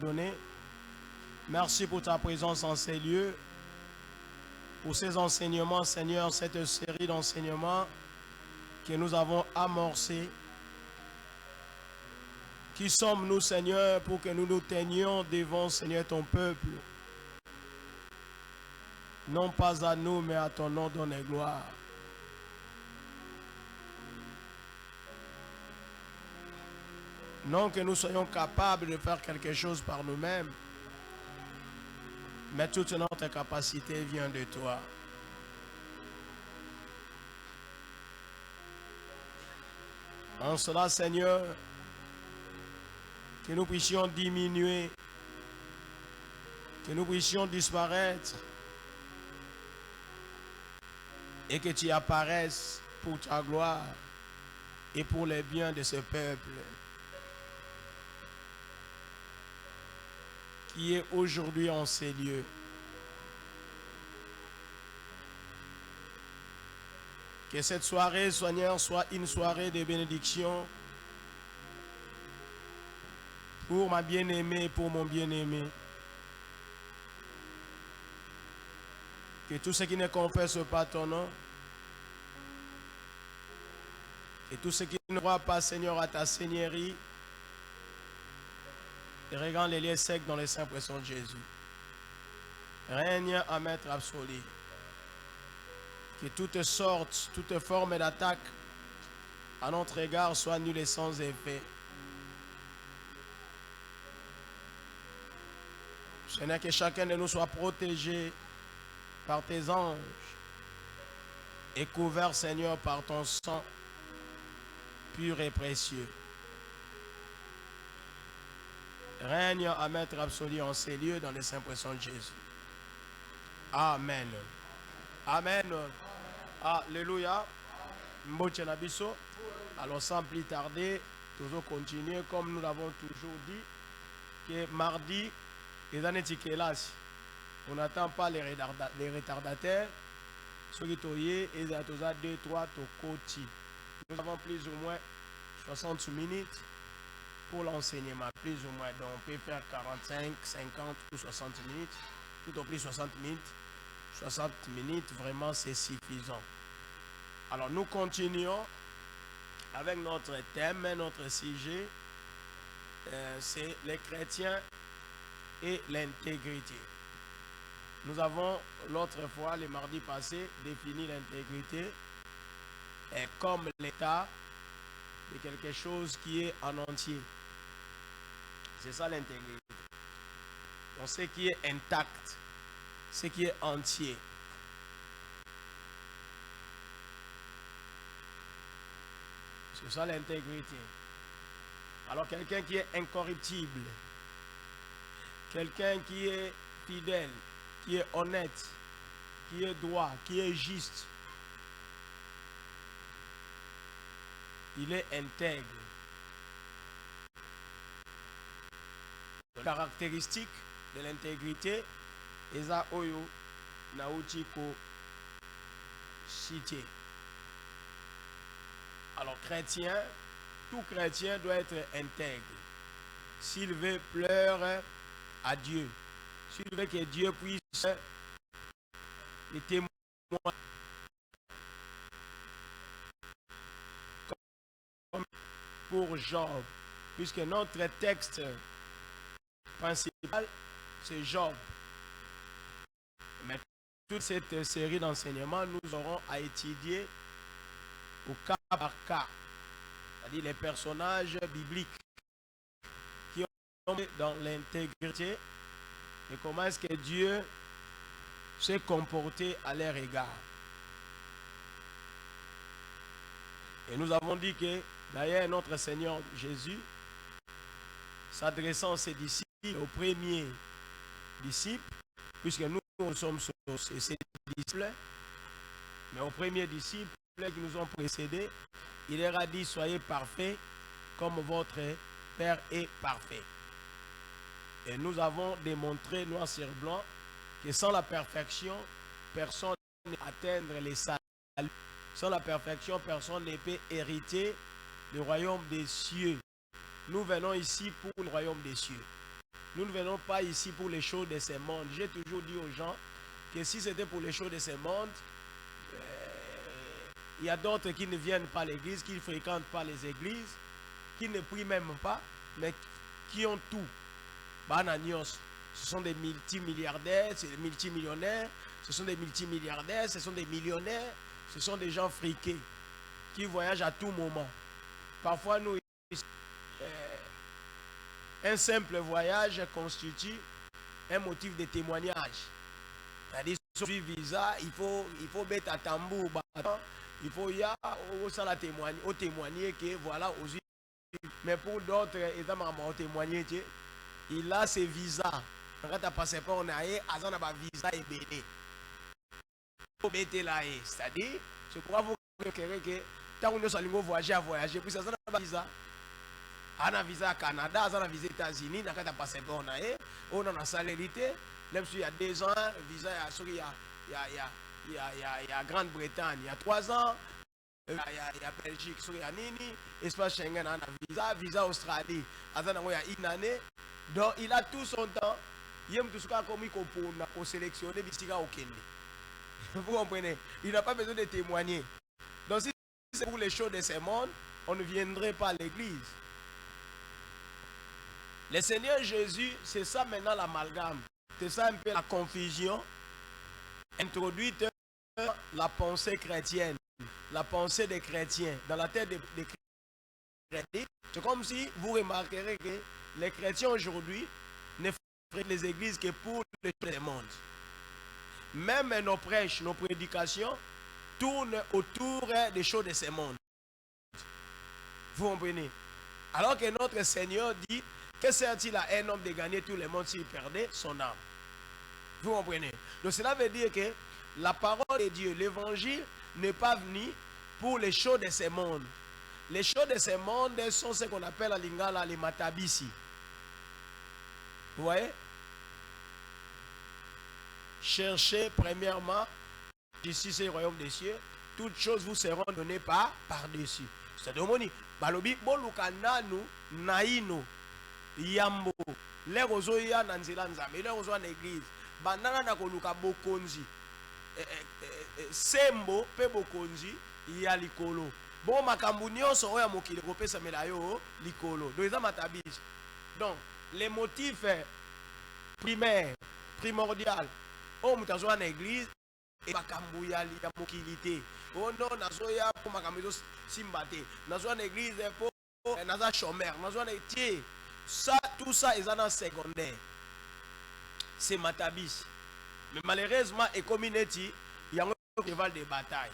donné. Merci pour ta présence en ces lieux, pour ces enseignements, Seigneur, cette série d'enseignements que nous avons amorcés. Qui sommes-nous, Seigneur, pour que nous nous tenions devant, Seigneur, ton peuple? Non pas à nous, mais à ton nom donne gloire. Non que nous soyons capables de faire quelque chose par nous-mêmes, mais toute notre capacité vient de toi. En cela, Seigneur, que nous puissions diminuer, que nous puissions disparaître, et que tu apparaisses pour ta gloire et pour les biens de ce peuple qui est aujourd'hui en ces lieux. Que cette soirée, Seigneur, soit une soirée de bénédiction pour ma bien-aimée et pour mon bien-aimé. Que tout ce qui ne confesse pas ton nom, et tout ce qui ne croit pas, Seigneur, à ta seigneurie, et regarde les liens secs dans les saints précieux de Jésus. Règne à maître absolu. Que toute sorte, toute forme d'attaque à notre égard soit nulle et sans effet. Seigneur, que chacun de nous soit protégé par tes anges et couvert, Seigneur, par ton sang pur et précieux. Règne à maître absolu en ces lieux dans les saints précieux de Jésus. Amen. Amen. Alléluia. Alors sans plus tarder, toujours continuer comme nous l'avons toujours dit, que mardi, les années Tikelas, on n'attend pas les retardataires. Ceux qui toyent, ils ont 2, 3, côté. Nous avons plus ou moins 60 minutes pour l'enseignement, plus ou moins. Donc on peut faire 45, 50 ou 60 minutes, tout au plus 60 minutes. 60 minutes, vraiment c'est suffisant. Alors nous continuons avec notre thème, notre sujet, c'est les chrétiens et l'intégrité. Nous avons l'autre fois, le mardi passé, défini l'intégrité comme l'état de quelque chose qui est en entier. C'est ça l'intégrité. Donc ce qui est intact, ce qui est entier. C'est ça l'intégrité. Alors quelqu'un qui est incorruptible, quelqu'un qui est fidèle, qui est honnête, qui est droit, qui est juste, il est intègre. La caractéristique de l'intégrité, Eza Oyo Nautiko cité. Alors chrétien, tout chrétien doit être intègre. S'il veut pleurer à Dieu, s'il veut que Dieu puisse le témoigner comme pour Job, puisque notre texte principal c'est Job. Mais toute cette série d'enseignements, nous aurons à étudier au cas par cas, c'est-à-dire les personnages bibliques qui ont dans l'intégrité et comment est-ce que Dieu s'est comporté à leur égard. Et nous avons dit que d'ailleurs notre Seigneur Jésus, s'adressant à ses disciples, aux premiers disciples, puisque nous sommes ses disciples, mais aux premiers disciples qui nous ont précédés, il leur a dit: soyez parfaits comme votre Père est parfait. Et nous avons démontré noir sur blanc que sans la perfection, personne ne peut atteindre les saluts. Sans la perfection, personne ne peut hériter le royaume des cieux. Nous venons ici pour le royaume des cieux. nous ne venons pas ici pour les choses de ce monde. J'ai toujours dit aux gens que si c'était pour les choses de ce monde, il y a d'autres qui ne viennent pas à l'église, qui ne fréquentent pas les églises, qui ne prient même pas, mais qui ont tout. Ce sont des multimilliardaires, c'est des multimillionnaires, ce sont des multimilliardaires, ce sont des millionnaires, ce sont des gens friqués qui voyagent à tout moment. Parfois, nous, un simple voyage constitue un motif de témoignage. C'est-à-dire, sur le visa, il faut mettre à tambour, il faut y témoigner que voilà, mais pour d'autres, il a ses visas. Quand tu as passé par on a un visa et béné. C'est-à-dire, je crois que tant que nous allons voyager, puis ça a un visa. On a un visa au Canada, on a un visa aux États-Unis, quand tu as passé par on a une salérité. Même s'il y a 2 ans, visa il y a Grande-Bretagne, il y a 3 ans, il y a Belgique, il y a Nini, espace Schengen, on a visa Australie, il y a une année. Donc il a tout son temps. Il aime tout ce qu'on sélectionner, vous comprenez? Il n'a pas besoin de témoigner. Donc si c'est pour les choses de ce monde, on ne viendrait pas à l'église. Le Seigneur Jésus, c'est ça maintenant l'amalgame. C'est ça un peu la confusion introduite dans la pensée chrétienne, la pensée des chrétiens, dans la tête des chrétiens. C'est comme si vous remarquerez que les chrétiens aujourd'hui ne fréquentent les églises que pour les choses du monde. Même nos prêches, nos prédications tournent autour des choses de ce monde. Vous comprenez? Alors que notre Seigneur dit, que sert-il à un homme de gagner tout le monde s'il perdait son âme? Vous comprenez? Donc cela veut dire que la parole de Dieu, l'évangile, n'est pas venu pour les choses de ce monde. Les choses de ce monde sont ce qu'on appelle à Lingala les matabisi. Vous voyez? Cherchez premièrement ici c'est le royaume des cieux. Toutes choses vous seront données par-dessus. C'est-à-dire, balobi bolukananu naino yambo les rozoya nanzela nzambe les rozoya na église bandana na koluka bokonzi sembo pe bokonzi ya likolo bon makambu nyonso oya mokili kopesa melayo likolo donc eza matabisi. Donc les motifs primordial o mutazoya na église et makambu ya mokili te. Oh non, nazoya pour makambu simba te. Nazoya na église pour naza chômeur, nazoya na tie. Ça, tout ça est dans secondaire. C'est matabis. Mais malheureusement, et comme il est, il y a un cheval de bataille.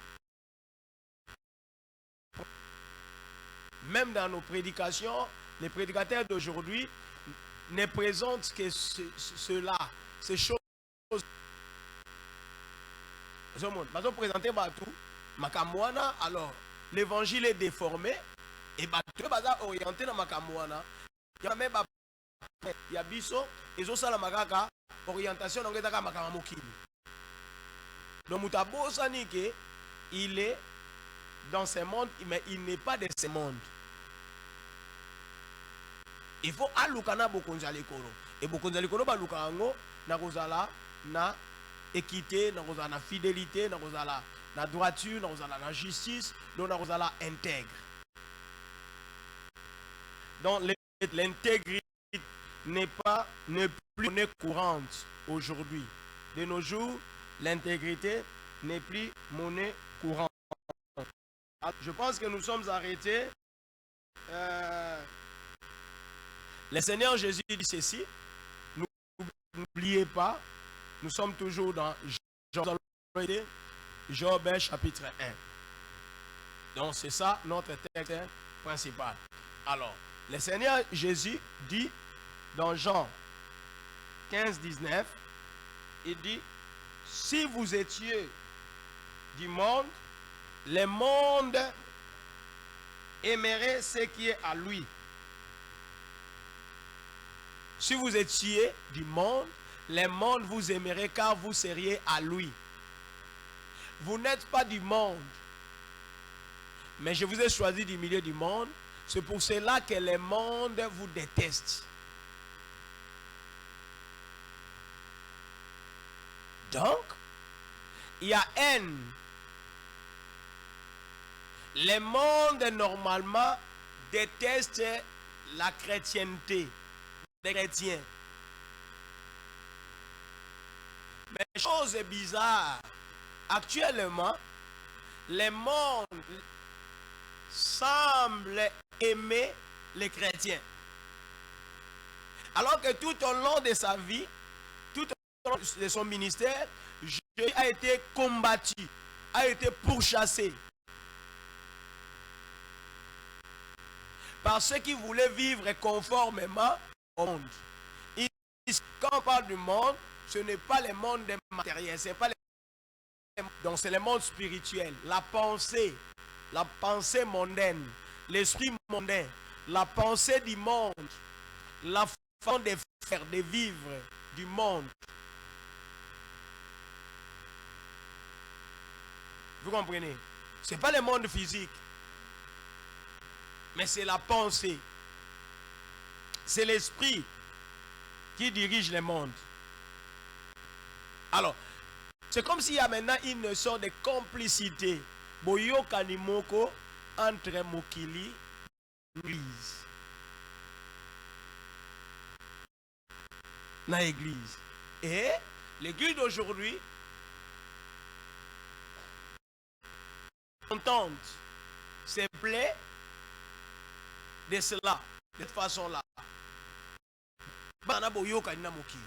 Même dans nos prédications, les prédicateurs d'aujourd'hui ne présentent que cela, ces choses. Ils ont présenté tout. Makamwana, alors l'évangile est déformé et tout est orienté dans Makamwana. Il y a même il y a biso et ça la magaka orientation dans le makamamokili. Donc mutabo sanike il est dans ce monde mais il n'est pas de ce monde. Il faut alukana bokonza lekolo et bokonza lekolo ba lukango na kozala na équité, na kozala na fidélité, na kozala na droiture, na kozala na justice, donc na kozala intègre. Donc l'intégrité n'est plus monnaie courante aujourd'hui. De nos jours, l'intégrité n'est plus monnaie courante. Je pense que nous sommes arrêtés. Le Seigneur Jésus dit ceci. N'oubliez pas, nous sommes toujours dans Job chapitre 1. Donc c'est ça notre texte principal. Alors, le Seigneur Jésus dit dans Jean 15, 19, il dit, si vous étiez du monde, le monde aimerait ce qui est à lui. Si vous étiez du monde, le monde vous aimerait car vous seriez à lui. Vous n'êtes pas du monde, mais je vous ai choisi du milieu du monde. C'est pour cela que le monde vous déteste. Donc, il y a haine. Le monde, normalement, déteste la chrétienté des chrétiens. Mais chose bizarre, actuellement, le monde semble aimer les chrétiens. Alors que tout au long de sa vie, tout au long de son ministère, Jésus a été combattu, a été pourchassé par ceux qui voulaient vivre conformément au monde. Quand on parle du monde, ce n'est pas le monde des matériels, c'est pas donc c'est le monde spirituel, la pensée mondaine, l'esprit mondain, la pensée du monde, la façon de faire, de vivre du monde. Vous comprenez? Ce n'est pas le monde physique, mais c'est la pensée. C'est l'esprit qui dirige le monde. Alors, c'est comme s'il y a maintenant une sorte de complicité boyo kanimoko entre Mokili et l'Église. Dans l'Église. Et l'Église d'aujourd'hui contente, se plaît de cela, de cette façon-là. Bana boyo kanina Mokili.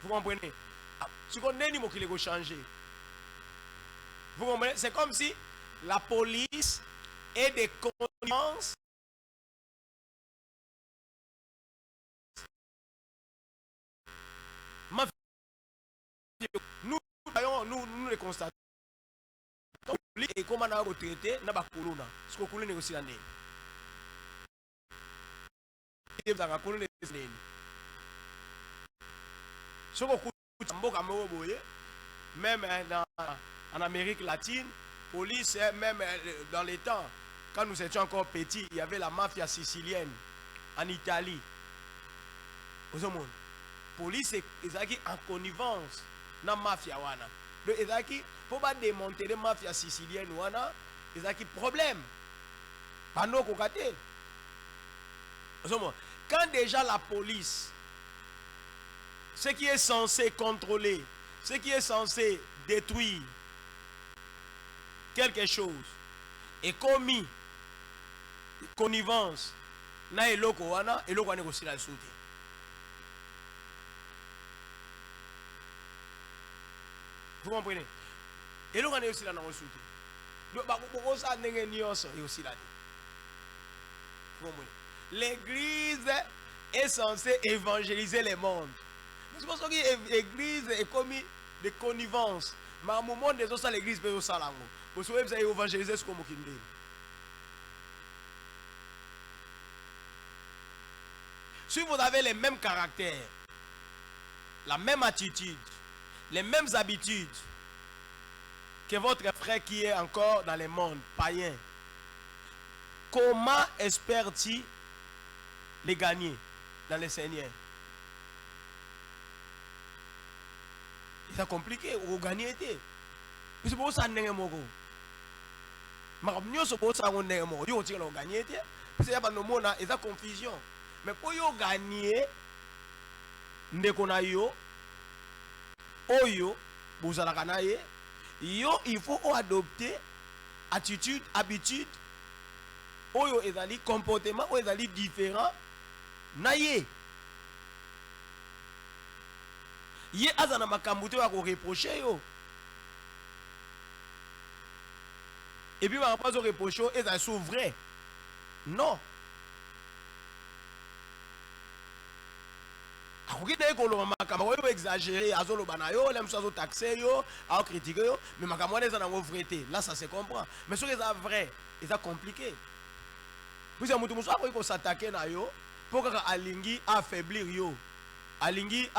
Vous comprenez? Ce qu'on est, il faut changer. Vous comprenez? C'est comme si la police est des connivences. Nous les constatons. Et comment on a retraité, on a pas colonna. Ce qu'on colonne aussi l'année. Même en Amérique latine, police, même dans les temps, quand nous étions encore petits, il y avait la mafia sicilienne en Italie. Police est en connivence dans la mafia. Donc, pour pas démonter la mafia sicilienne, il y a problème. Pas nos côtés. Quand déjà la police, ce qui est censé contrôler, ce qui est censé détruire quelque chose, est commis connivence, na eloko wana aussi la sauté. Vous comprenez? Eloko wana aussi la na sauté. Donc ba ko ça ndenge nyonso et aussi la. Vous comprenez? L'église est censée évangéliser le monde. C'est pour ça que l'église est commis de connivence. Mais à un moment des autres, l'église peut aussi l'ango. Vous savez, vous avez évangélisé ce que vous avez. Si vous avez les mêmes caractères, la même attitude, les mêmes habitudes que votre frère qui est encore dans le monde païen, comment espère-t-il les gagner dans le Seigneur? C'est compliqué, vous gagnez. C'est pour ça que vous gagnez. C'est pour ça que vous gagnez. C'est une confusion. Mais pour vous gagner, il faut adopter attitude, habitude, comportement différent. Ye azana makambuto ya ko reprocher yo. Et puis on pas reprocher et ça sont vrai. Non. Akoki na ko lo makambo yo exagérer, azolo banayo, l'aime so taxer yo, a critiquer yo, mais makambo na za ngo vérité. Là ça se comprend. Mais ce qui est vrai, c'est compliqué. Vous avez mutu muso ko s'attaquer na yo pour que alingi affaiblir yo. Alingi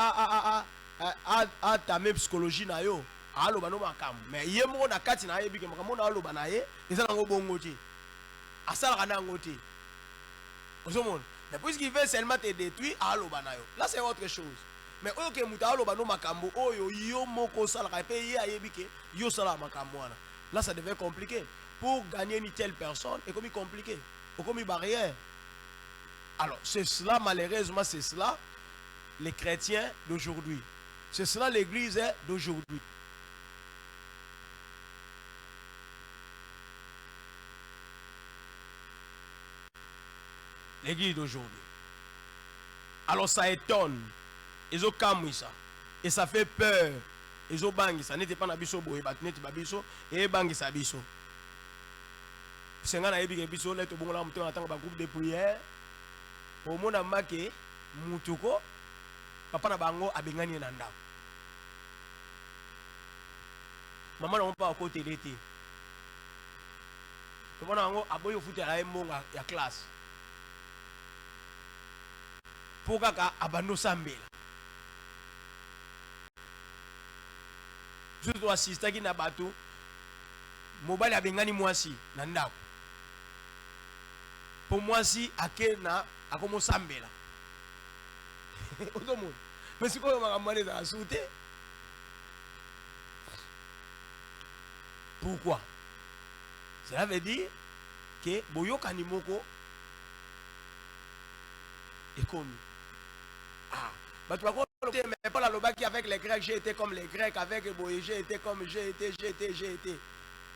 a ta même psychologie na yo alo bano makam mais yemo na kati na yebi ke makamo na alo banaye eza nango bongo ti asala kana ngoti osomon mais puisqu'il veut seulement te détruire alo banayo là c'est autre chose mais oyo muta aloba no makambo oyo yo moko salaka pe ye ayebi ke yo sala makambo wana. Là ça devient compliqué. Pour gagner une telle personne, c'est comme compliqué, c'est comme une barrière. Alors c'est cela, malheureusement c'est cela les chrétiens d'aujourd'hui. C'est cela l'église d'aujourd'hui. L'église d'aujourd'hui. Alors ça étonne. Ils ont camoué ça. Et ça fait peur. Ils ont bangé ça. N'était pas nabiso boye batnet babiso et bangé ça biso. C'est nga na yebi biso let bongo la muto atanga ba groupe de prière. Au mona make mutuko papa na bango abengani na ndako. Maman na pas à côté l'été. Comment na ngo aboyo futi ala mbonga ya classe. Pour kaka abando sambela. Je dois assister qui na bateau. Mobile abengani mwasi na ndako. Pour mwasi ake na akomo sambela. Otomo. Mais c'est quoi makamane za souté? Pourquoi? Cela veut dire que boyoka ni moko est comme ah, mais pas la loba qui avec les Grecs, j'ai été comme les Grecs, avec Boye, j'ai été comme j'ai été.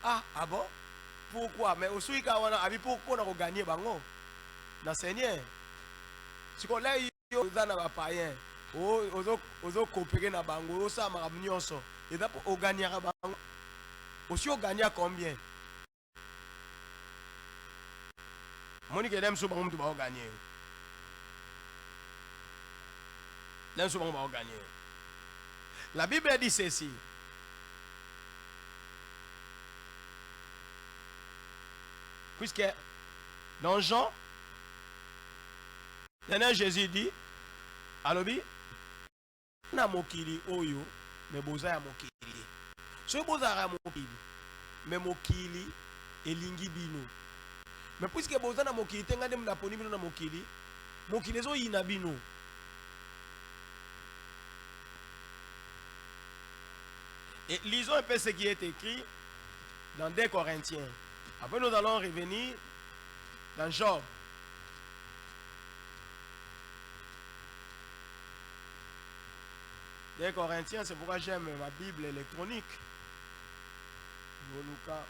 Ah bon? Pourquoi? Mais au Suisse, on a vu pourquoi on a gagné bango. Dans Seigneur. Si on l'a eu dans la païen, aux coopérer dans bango, aux ça m'a mis en son. Et d'abord, on gagne à bango. Aussi, on gagne à combien? Monique et Dem sont bango, tu vas gagner. La Bible dit ceci. Puisque dans Jean, Jésus dit, Alobi, na mokili oyo, mais boza ya mokili. So boza ya mokili, mais mokili elingi bino. Mais puisque boza na mokili, tenga dem na poni bino na mokili, mokili zo yina bino. Et lisons un peu ce qui est écrit dans 2 Corinthiens. Après, nous allons revenir dans Job. Des Corinthiens, c'est pourquoi j'aime ma Bible électronique. Lucas.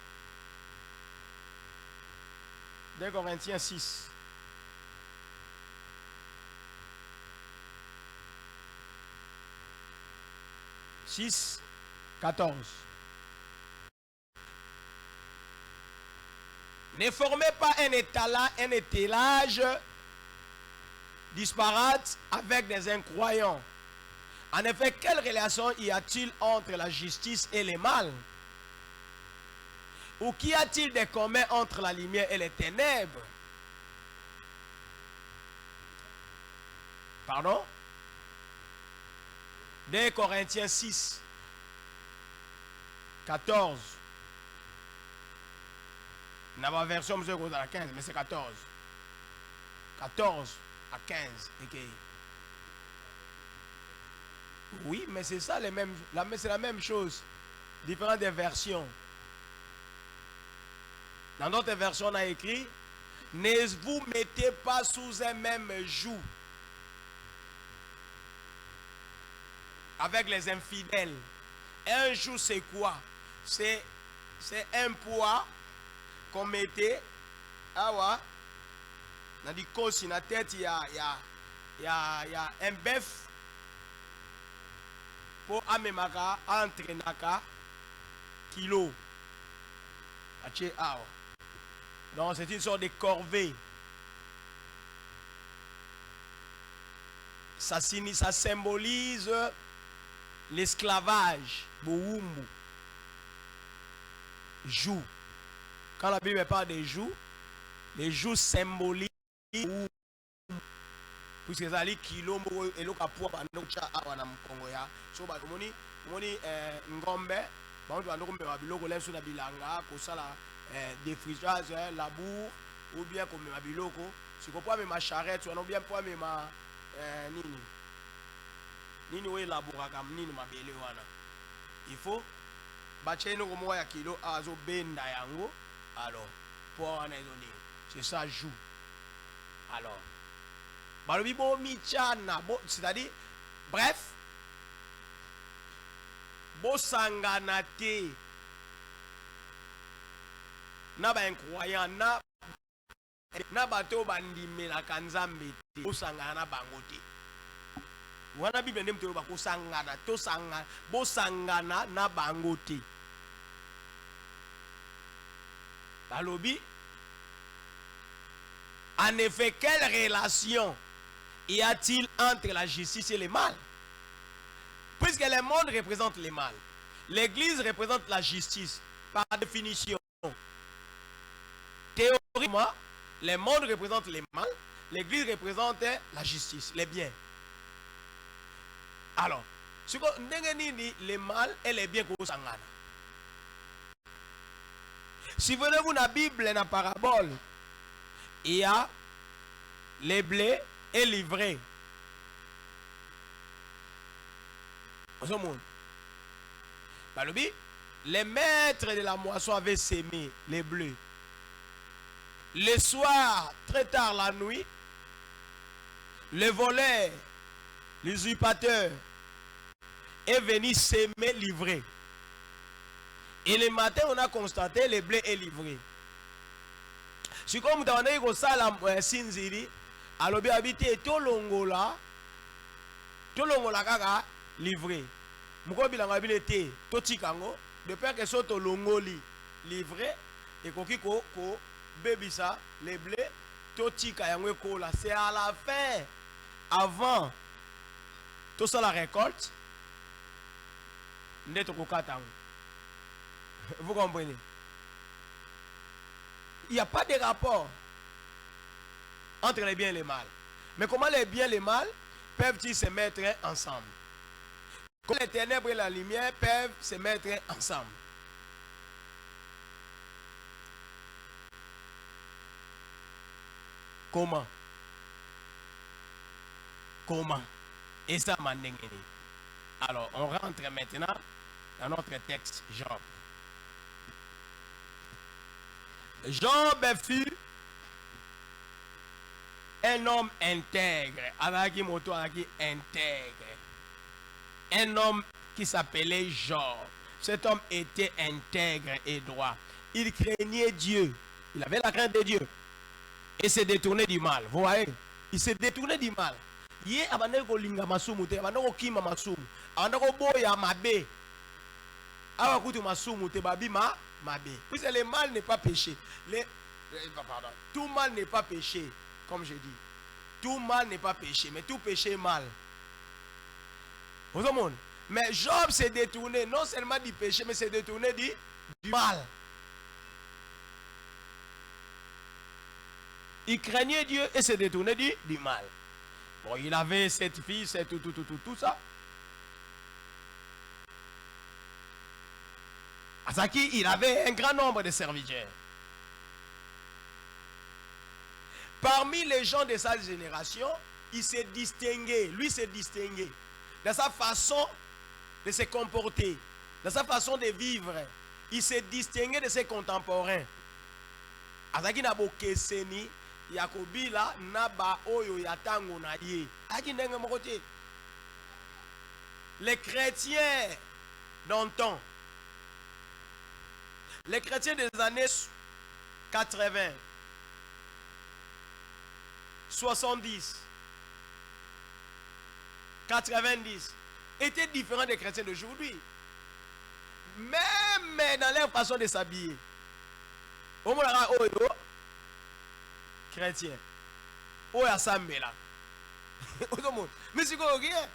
2 Corinthiens 6. « 6, 14. Ne formez pas un étalage disparate avec des incroyants. En effet, quelle relation y a-t-il entre la justice et le mal? Ou qu'y a-t-il de commun entre la lumière et les ténèbres? Pardon? 2 Corinthiens 6, 14. Dans la version, monsieur, à 15, mais c'est 14. 14 à 15. Okay. Oui, mais c'est ça, c'est la même chose. Différentes des versions. Dans d'autres versions, on a écrit, ne vous mettez pas sous un même joug avec les infidèles. Un joug, c'est quoi? C'est un poids qu'on mettait. Ah ouais. Dans du cos, dans la tête, il y a un bœuf pour amemaka, entrenaka, kilo. Donc c'est une sorte de corvée. Ça symbolise l'esclavage. Boumbu. Joug. Quand la Bible parle des jougs, les jougs symbolisent puisque ça dit kilo et le kapua bandocha awana mkongo ya so ba moni ngombe ba ndo ndoko meba biloko lenso na bilanga ko sala défrichage labour ou bien comme meba biloko si ko pas même charrette ou bien pas même nini nini oyo elaboraka nini mabele wana. Il faut batia ino komo ya kilo azobenda yango alors pour wana ezoni c'est ça joue. Alors balobi bo michana bo, c'est-à-dire bref bosangana te na ba incroyant na bato bandimelaka nzambe te bosangana na bango te. Wana Bible ndem to bakosangana tosangana bosangana na bango te. Balobi en effet, quelle relation y a-t-il entre la justice et le mal? Puisque le monde représente le mal, l'église représente la justice par définition. Théoriquement, le monde représente le mal, l'église représente la justice, les biens. Alors, le mal et les biens qu'on s'engage. Si vous voulez, la Bible, dans la parabole, il y a les blés et l'ivraie. Les maîtres de la moisson avaient sémé les blés. Le soir, très tard la nuit, le voleur, l'usurpateur est venu s'aimer l'ivraie. Et le matin, on a constaté le blé est livré. Si comme vous avez dit que ça, la sinziri, alors bien habité, tout l'ongola kaka livré. Mouko bilanga habilité, tout tikango, de peur que soit au longoli livré, et ko baby ça, les blés, tout tikayango kola. C'est à la fin, avant, tout ça la récolte, n'est-ce pas? Vous comprenez? Il n'y a pas de rapport entre les biens et les mal. Mais comment les biens et les mal peuvent-ils se mettre ensemble? Comment les ténèbres et la lumière peuvent se mettre ensemble? Comment? Comment? Et ça m'a négé. Alors, on rentre maintenant dans notre texte, Job. Job fut un homme intègre, avec moto intègre. Un homme qui s'appelait Job. Cet homme était intègre et droit. Il craignait Dieu. Il avait la crainte de Dieu. Et s'est détourné du mal. Vous voyez? Il s'est détourné du mal. Il est abandonné au linga masumu, abandonné au kima masumu, abandonné au boya mabe. Awa kutu masumu te babi mabe. Puisque le mal n'est pas péché. Pardon. Tout mal n'est pas péché, comme je dis. Tout mal n'est pas péché, mais tout péché est mal. Vous comprenez? Mais Job s'est détourné non seulement du péché, mais s'est détourné du mal. Il craignait Dieu et s'est détourné du mal. Bon, il avait cette fille, tout ça. Asaki, il avait un grand nombre de serviteurs. Parmi les gens de sa génération, il s'est distingué, lui s'est distingué dans sa façon de se comporter, dans sa façon de vivre. Il s'est distingué de ses contemporains. Asaki na bokeseni yakobila naba oyo yatango na ye. Aki ndenge mokote. Les chrétiens d'antan, les chrétiens des années 80, 70, 90 étaient différents des chrétiens d'aujourd'hui. Même dans leur façon de s'habiller. Au moins, oyo chrétien. Oya sambela. Mais c'est quoi rien?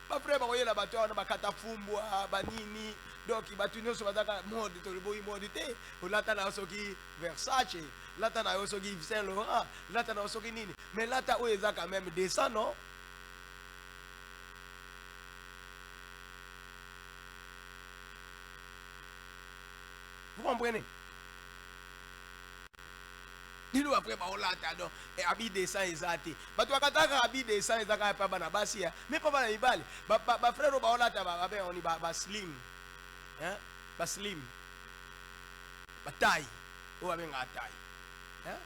Ba frère ba oyela bato na bakata fumbwa banini. Donc, il va tenir sur la mode de modité. Là, tu as soki Versace. Là, tu as soki Saint Laurent. Là, tu as soki Nini. Mais là, tu as quand même descend, non? Vous comprenez? Dino après baolata donc et abi descend ezati bato bakataka abi descend ezaka pa bana basi ya mais pas bana ibale ba frère baolata ba ben on ba slim hein ba slim ba taille o ba nga taille hein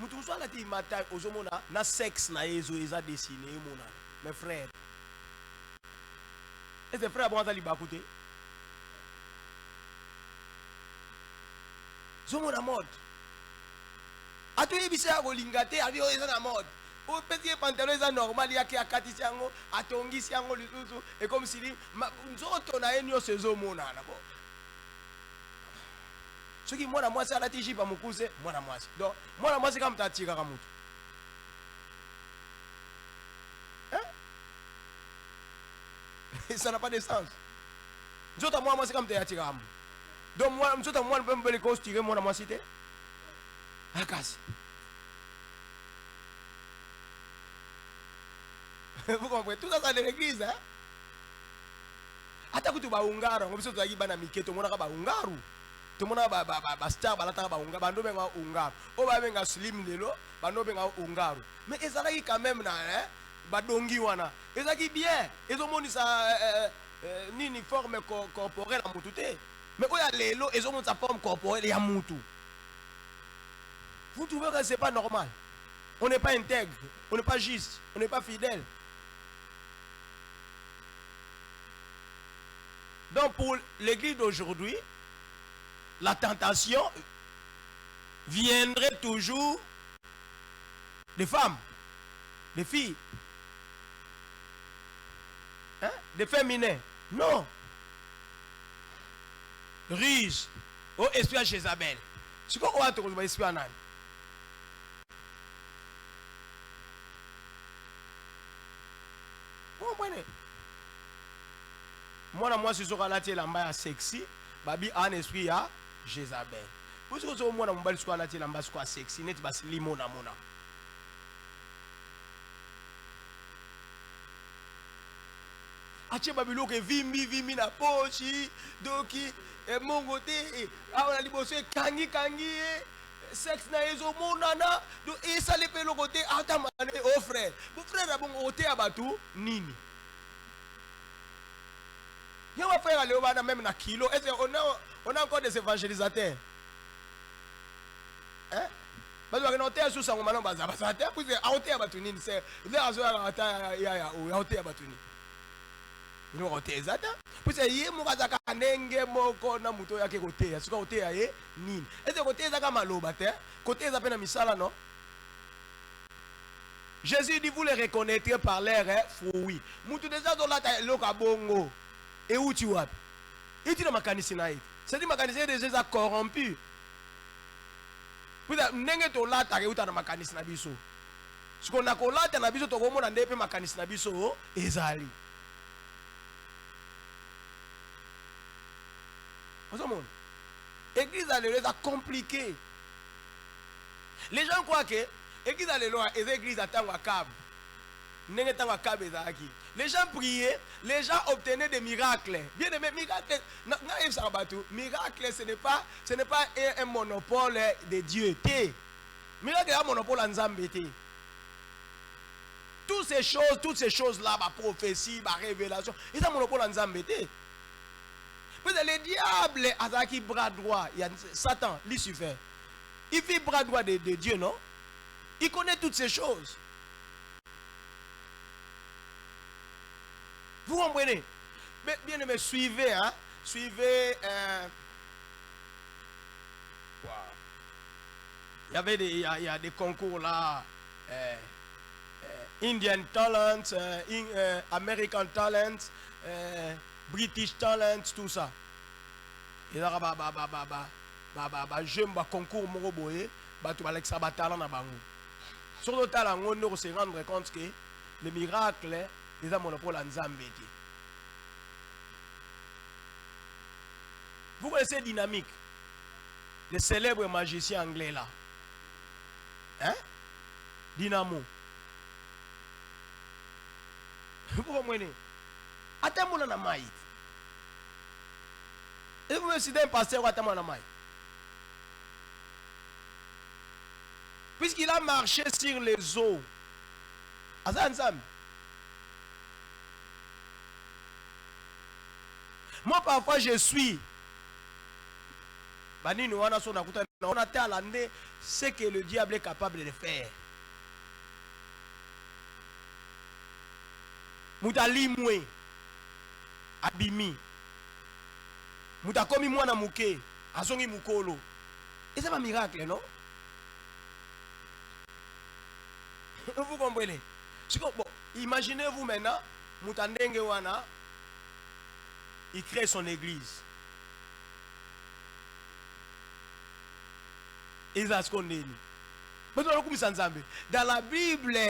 mutu usala ti matai ozomona na sexe na ezo eza dessiné mona mes frères et ces frères bon za libakoute zomona mode atoyebisa ya kolinga te abi oyo eza na mode opesi ye pantalon eza normal yake akatisi yango atongisi yango lisusu ekomsili nzoto na ye nyonso ezomonana bo soki mwana mwasi alati jipe mokuse mwana mwasi donc mwana mwasi kaka moto atikaka moto ça n'a pas de sens nzoto mwana mwasi kaka moto atikaka moto donc nzoto mwana mpe mbele kostire mwana mwasi te akasi. Vous comprenez? Tout ça, c'est de l'église. Hein? Ata kutu ba ungaro, ngobiso tuzagi bana miketo mona ka ba ungaru. To mona ba star balata ba ungaru, bando benga ungaru. O ba benga slim lelo, bando benga ungaru. Mais ezalaki quand même na ba dongi wana. Ezaki bien. Ezo monisa nini forme corporelle na mutu te. Mais oya lelo ezo monisa forme corporelle ya mutu. Vous trouvez que ce n'est pas normal? On n'est pas intègre, on n'est pas juste, on n'est pas fidèle. Donc pour l'église d'aujourd'hui, la tentation viendrait toujours des femmes, des filles, hein? Des féminins. Non. Riche, au espion chez Isabelle. C'est quoi on va trouver espion? Moi moi si soka lati lamba ya sexy babi en esprit ya Jézabel. Pour ce que moi na mbali soka lati lamba soka sexy net bas limona mona. Ache babilo ke vimbi na pochi doki e mongo te awa liboso kangi sexe na ezo monana do esa le pelo côté atamane au frère. Mon frère a bon côté abatu nini. Il y a un frère à même na kilo. Est-ce qu'on a encore des évangélisateurs? Hein? Parce que nous avons sous sa maman baza baza te puis a oté abatuni c'est là azo ata ya oté abatuni. Nous on oté zata. Puis yé mo kaza kanenge moko na muto yake koté. Est-ce que oté ya nini? Est-ce que côté zaka maloba te? Côté za pena misala non? Jésus dit vous les reconnaîtrez par leurs fruits. Mutu déjà dans la loka bongo. Et où tu vas? Et tu n'as pas makanisi na. C'est-à-dire makanisi déjà corrompu. Puis n'enge to lata ke uta na makanisi na biso. Ce qu'on a kolata na biso to komona ndepe makanisi na biso ezali. L'église est compliquée. Les gens croient que l'église est l'église à Tangwakab. Les gens priaient, les gens obtenaient des miracles. Bien aimé, miracle, ce n'est pas un monopole de Dieu. Miracle est un monopole en Zambété. Toutes ces choses-là, ma prophétie, ma révélation, c'est un monopole en Zambété. Le diable a qui bras droit, il y a Satan, Lucifer. Il fait bras droit de Dieu, non? Il connaît toutes ces choses. Vous comprenez? Mais bien aimé, suivez, hein? Suivez. Wow. Il y a des concours là. Indian Talent, American Talent, British Talent, tout ça. Et là, j'aime le concours Moroboé, tu vas l'extra talent na bango. Sur le talent, on se rendre compte que le miracle est un monopole en Zambie. Vous connaissez Dynamique, le célèbre magicien anglais là. Hein? Dynamo. Vous comprenez? Attends-moi dans la maille. Et vous me dites un pasteur, attends-moi dans la maille. Puisqu'il a marché sur les eaux. Moi, parfois, je suis. On a talendé ce que le diable est capable de faire. Moutali moué. Abimi. Moutakomi mouana mouké. Azongi moukolo. Et c'est pas un miracle, non? Vous comprenez? Bon, imaginez-vous maintenant, Moutandenge wana, il crée son église. Dans la Bible,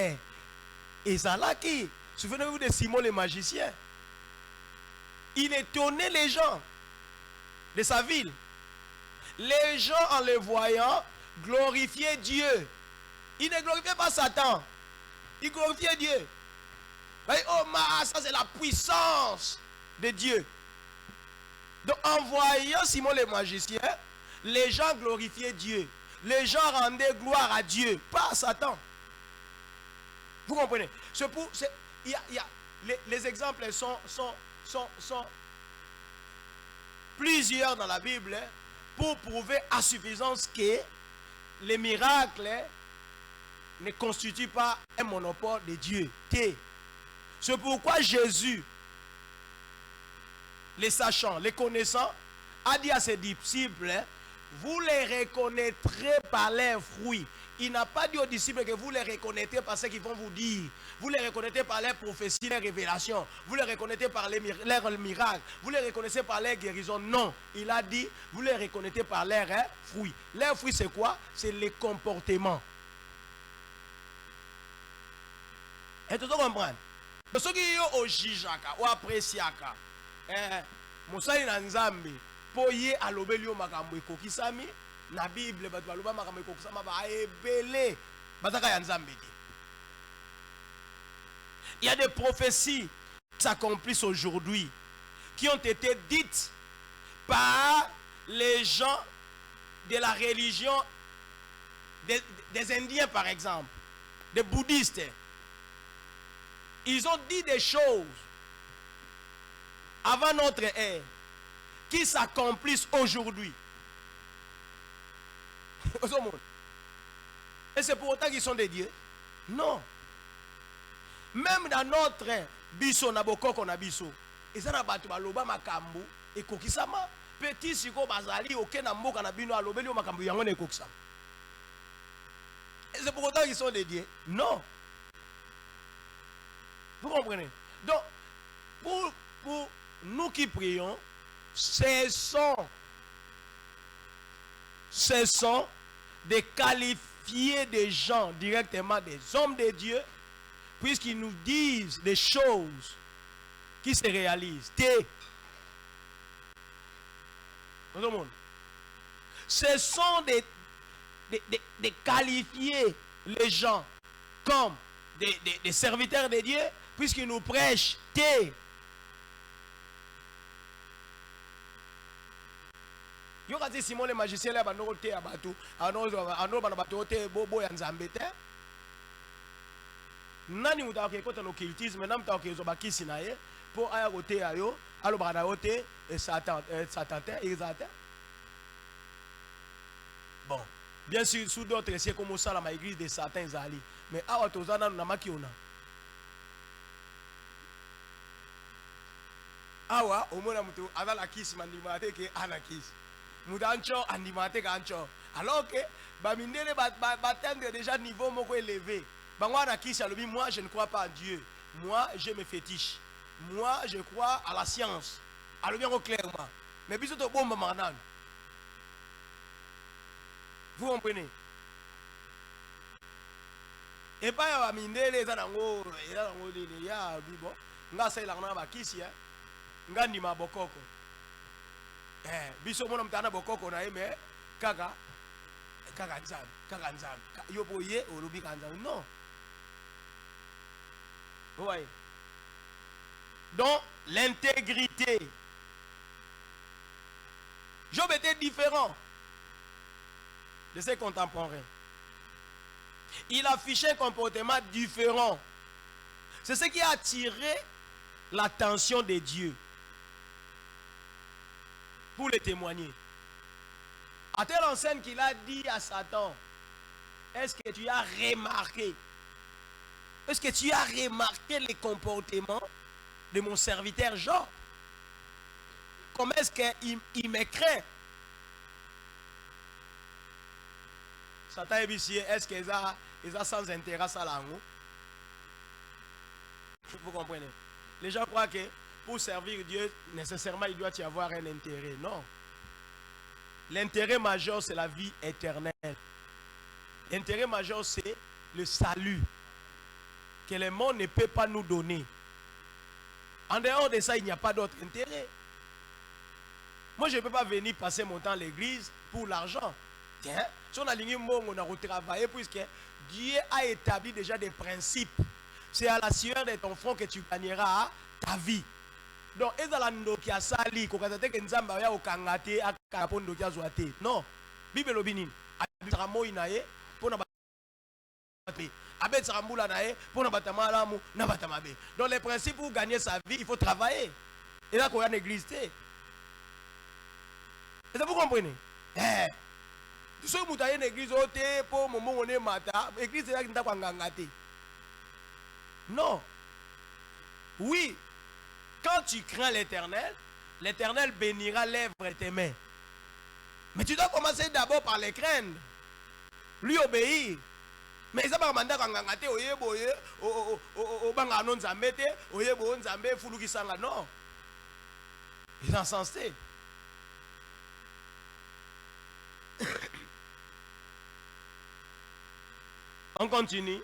souvenez-vous de Simon le magicien. Il étonnait les gens de sa ville. Les gens, en le voyant, glorifiaient Dieu. Ils ne glorifiaient pas Satan. Ils glorifiaient Dieu. Oh, ça c'est la puissance de Dieu. Donc, en voyant Simon le magicien, les gens glorifiaient Dieu. Les gens rendaient gloire à Dieu, pas à Satan. Vous comprenez? Les exemples sont plusieurs dans la Bible pour prouver à suffisance que les miracles ne constituent pas un monopole de Dieu. C'est pourquoi Jésus, les sachant, les connaissant, a dit à ses disciples, vous les reconnaîtrez par leurs fruits. Il n'a pas dit aux disciples que vous les reconnaîtrez par ce qu'ils vont vous dire. Vous les reconnaîtrez par leurs prophéties, leurs révélations. Vous les reconnaîtrez par leurs miracles. Vous les reconnaissez par leurs guérisons. Non, il a dit, vous les reconnaîtrez par leurs fruits. Leurs fruits, c'est quoi? C'est les comportements. Et tu comprends? Ceux qui sont au jijaka, ou apprécient, Moussa Nzambi, poye alobelio makambo ekokisami na Bible batu baloba makambo ekokisama ba ebele bataka ya Nzambe. Il y a des prophéties qui s'accomplissent aujourd'hui qui ont été dites par les gens de la religion des Indiens par exemple, des bouddhistes. Ils ont dit des choses avant notre ère qui s'accomplissent aujourd'hui. Et c'est pour autant qu'ils sont des dieux? Non. Même dans notre biso na bokoko na biso, ezana batu baloba makambo ekokisama petit siko bazali oke na mboka na bino alobeli o makambo yango na ekokisama. Et c'est pour autant qu'ils sont des dieux? Non. Vous comprenez? Donc, pour nous qui prions, cessons de qualifier des gens directement des hommes de Dieu, puisqu'ils nous disent des choses qui se réalisent. Cessons de qualifier les gens comme des serviteurs de Dieu, puisqu'ils nous prêchent Yo kati Simon le magicien là bandoko te abatu ano bana bato te bobo ya Nzambe te nani mutaka ekota no occultisme na mutaka ezo bakisi na ye po aya kote ayo alo bana yo te Satan te exact. Bon, bien sûr sous d'autres c'est comme ça la église de Satan zali, mais awa tozana na makiona awa omona mutu azala kisi mandimate ke anakisi Moudancho animate gancho. Alors que Bamindele batendre déjà niveau moko élevé. Bangwana kisha lobi, moi je ne crois pas en Dieu. Moi je me fétiche. Moi je crois à la science. Alors bien clairement. Mais biso to bomba manan. Vous comprenez? Et pas ya Bamindele zanango ya bibo. Nga sa ilangana bakisi ya. Nga ndima bokoko. Biso mona mtana bokoko na eme kaka nzambe yo boye olobi kanzambe non. Ouais. Donc l'intégrité. Job était différent de ses contemporains. Il affichait un comportement différent. C'est ce qui a attiré l'attention de Dieu pour le témoigner. À telle enseigne qu'il a dit à Satan, est-ce que tu as remarqué? Est-ce que tu as remarqué les comportements de mon serviteur Job? Comment est-ce qu'il me craint? Satan est ici, est-ce qu'ils ont sans intérêt à la langue? Vous comprenez? Les gens croient que pour servir Dieu, nécessairement, il doit y avoir un intérêt. Non. L'intérêt majeur, c'est la vie éternelle. L'intérêt majeur, c'est le salut que le monde ne peut pas nous donner. En dehors de ça, il n'y a pas d'autre intérêt. Moi, je ne peux pas venir passer mon temps à l'église pour l'argent. Tiens, si on a ligné on a retravaillé, puisque Dieu a établi déjà des principes. C'est à la sueur de ton front que tu gagneras ta vie. Donc, est-ce que la nokia sali, qu'on a que nzamba ya okangate a kapon nokia zoate? Non. Bible obinin. Abitamo inaye pour na batama. Abet sarambula nae pour na batama alamu na batama be. Donc, les principes pour gagner sa vie, il faut travailler. Et là, qu'on a une église. Est-ce que vous comprenez? Si vous avez une église, pour moment on est mata, l'église est là qui n'a pas ngangate. Non. Oui. Quand tu crains l'Éternel, l'Éternel bénira l'œuvre de tes mains. Mais tu dois commencer d'abord par les craindre. Lui obéir. Mais ça va demander ngangate oyebo o banga non zambete oyebo nzambe fuluki sanga non. Il est insensé. On continue.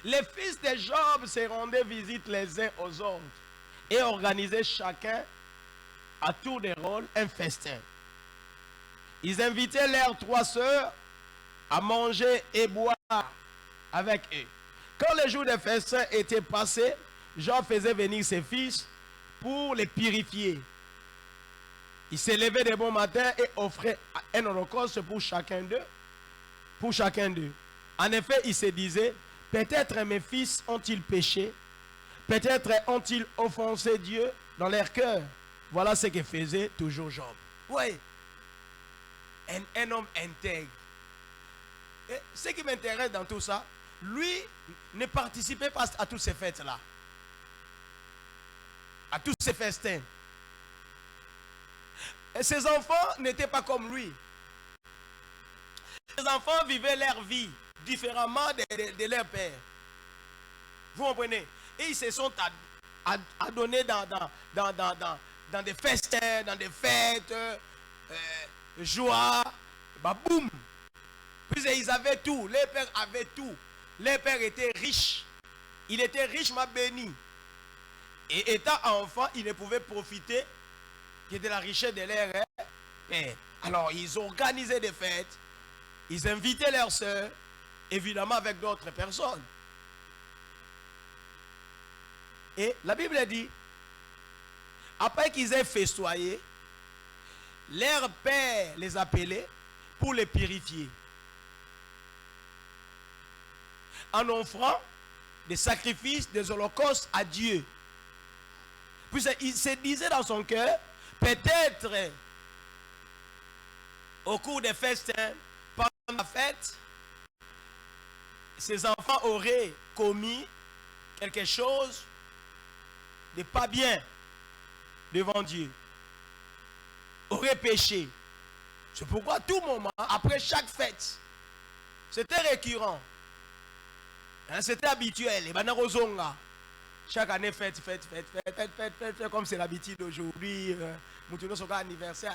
Les fils de Job se rendaient visite les uns aux autres et organisaient chacun à tour de rôle un festin. Ils invitaient leurs 3 sœurs à manger et boire avec eux. Quand le jour des festins était passé, Job faisait venir ses fils pour les purifier. Il se levait de bon matin et offrait un holocauste pour chacun d'eux. En effet, il se disait, peut-être mes fils ont-ils péché, peut-être ont-ils offensé Dieu dans leur cœur. Voilà ce que faisait toujours Job. Oui, un homme intègre. Et ce qui m'intéresse dans tout ça, lui ne participait pas à toutes ces fêtes-là, à tous ces festins. Et ses enfants n'étaient pas comme lui. Ses enfants vivaient leur vie différemment de leur père. Vous comprenez? Et ils se sont adonnés dans des festins, dans des fêtes, joie, boum. Puis ils avaient tout. Les pères avaient tout. Les pères étaient riches. Il était richement béni. Et étant enfant, ils ne pouvaient profiter que de la richesse de leur père. Alors, ils organisaient des fêtes. Ils invitaient leurs sœurs, évidemment avec d'autres personnes. Et la Bible dit, après qu'ils aient festoyé, leur père les appelait pour les purifier. En offrant des sacrifices, des holocaustes à Dieu. Puis il se disait dans son cœur, peut-être au cours des festins, pendant la fête, ses enfants auraient commis quelque chose de pas bien devant Dieu. Auraient péché. C'est pourquoi à tout moment, après chaque fête, c'était récurrent. Hein, c'était habituel. Et maintenant, chaque année, fête, comme c'est l'habitude d'aujourd'hui. Anniversaire.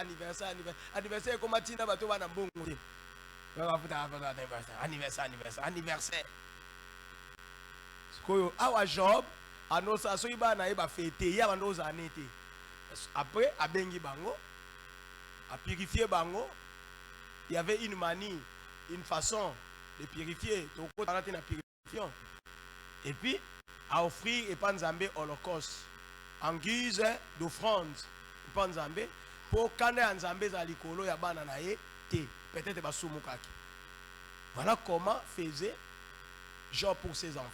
Anniversaire, comme Matina Batova Nambongo. Anniversaire. Awa Job, anosa soiba na eba fêter, ya banoza anete. Après, à bengi bango, à purifier bango, il y avait une manie, une façon de purifier. Et puis, à offrir et panzambe holocauste en guise d'offrande. Panzambe pour quand un zambé zalikolo ya bana na ye te. peut-être Basumukaki. Voilà comment faisait Job pour ses enfants.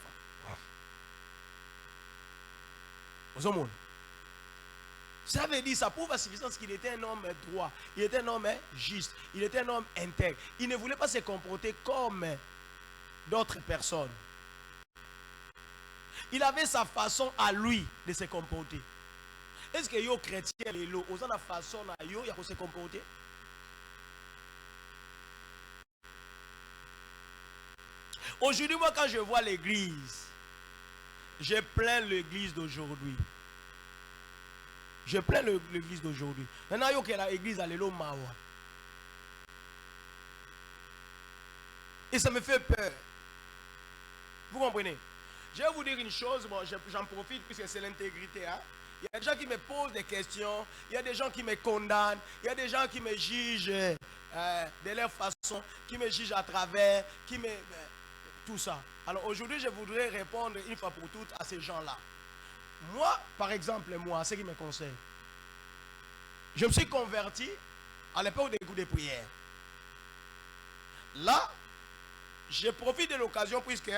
Aux hommes. Ça veut dire, ça prouve à suffisance qu'il était un homme droit, il était un homme juste, il était un homme intègre. Il ne voulait pas se comporter comme d'autres personnes. Il avait sa façon à lui de se comporter. Est-ce que les chrétiens, les lots, ils ont la façon à eux de se comporter? Aujourd'hui, moi, quand je vois l'église, je plains l'église d'aujourd'hui. Je plains l'église d'aujourd'hui. Maintenant, il y a l'église à l'élo Mawa. Et ça me fait peur. Vous comprenez? Je vais vous dire une chose, bon, j'en profite puisque c'est l'intégrité. Hein? Il y a des gens qui me posent des questions, il y a des gens qui me condamnent, il y a des gens qui me jugent de leur façon, qui me jugent à travers, tout ça. Alors aujourd'hui, je voudrais répondre une fois pour toutes à ces gens-là. Moi, par exemple, moi, ce qui me concerne, je me suis converti à l'époque des groupes de prière. Là, je profite de l'occasion puisque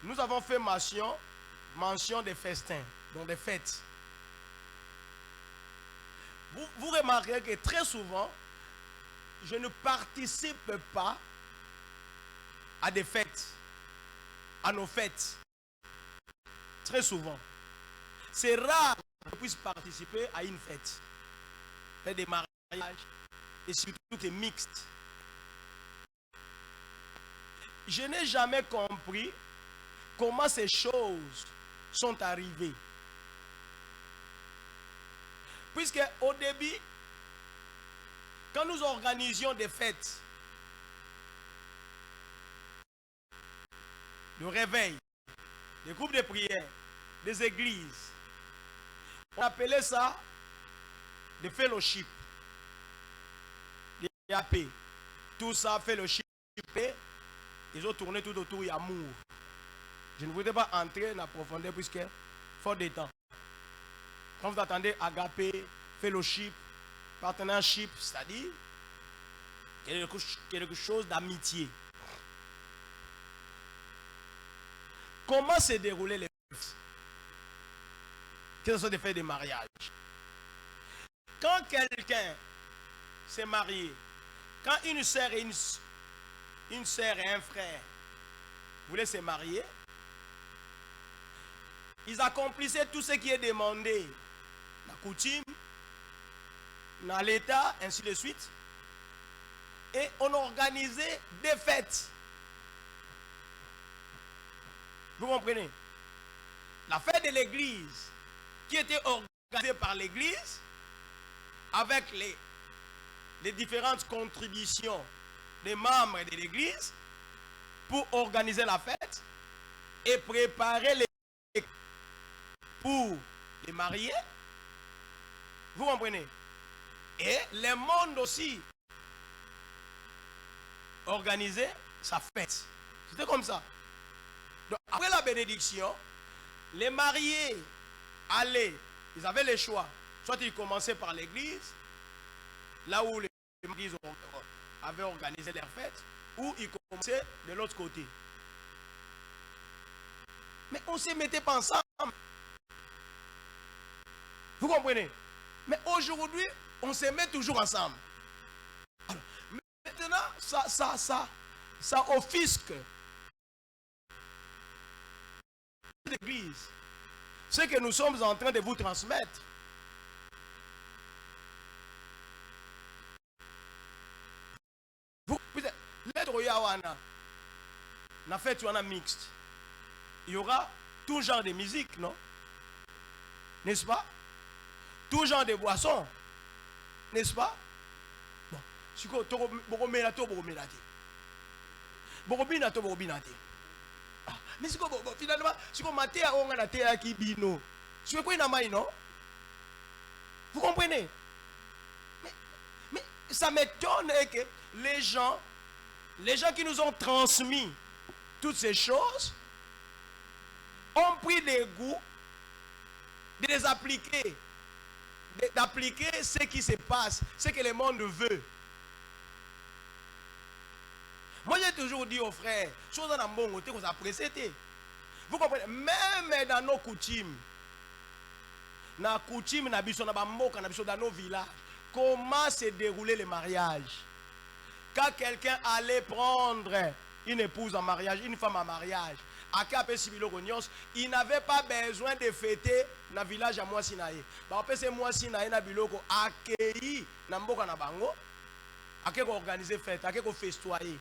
nous avons fait mention des festins, donc des fêtes. Vous remarquerez que très souvent, je ne participe pas à des fêtes, à nos fêtes. Très souvent. C'est rare que je puisse participer à une fête. Faire des mariages et surtout des mixtes. Je n'ai jamais compris comment ces choses sont arrivées. Puisque au début, quand nous organisions des fêtes, le réveil, des groupes de prière, des églises, on appelait ça des fellowship, des AP. Tout ça, fellowship, ils ont tourné tout autour d'amour. Je ne voudrais pas entrer dans la profondeur puisque faut des temps. Quand vous attendez agapé, fellowship, partnership, c'est-à-dire quelque chose d'amitié. Comment se déroulaient les fêtes? Que ce soit des fêtes de mariage. Quand quelqu'un s'est marié, quand une sœur et un frère voulaient se marier, ils accomplissaient tout ce qui est demandé. La coutume, dans l'état, ainsi de suite. Et on organisait des fêtes. Vous comprenez? La fête de l'église, qui était organisée par l'église, avec les différentes contributions des membres de l'église, pour organiser la fête et préparer les pour les mariés. Vous comprenez? Et le monde aussi organisait sa fête. C'était comme ça. Donc, après la bénédiction, les mariés allaient, ils avaient le choix. Soit ils commençaient par l'église, là où les églises avaient organisé leur fête, ou ils commençaient de l'autre côté. Mais on ne se mettait pas ensemble. Vous comprenez? Mais aujourd'hui, on se met toujours ensemble. Alors, maintenant, ça offusque l'Église. Ce que nous sommes en train de vous transmettre. L'être Yawana, la fête Yawana mixte. Il y aura tout genre de musique, non? N'est-ce pas? Tout genre de boissons. N'est-ce pas? Bon. Si vous mais finalement, si vous matez à on a la qui bino. Si vous comprenez, non? Vous comprenez? Mais ça m'étonne que les gens qui nous ont transmis toutes ces choses ont pris des goûts de les appliquer, d'appliquer ce qui se passe, ce que le monde veut. Moi j'ai toujours dit aux frères, chose en bon côté qu'on apprécie. Vous comprenez? Même dans nos coutumes, dans nos villages, comment se déroulait le mariage? Quand quelqu'un allait prendre une épouse en mariage, une femme en mariage, il n'avait pas besoin de fêter dans le village à Moissinaï. C'est Moissinaï na biloko accueilli na mboka na bango, accueilli organiser fête, accueilli festoyer.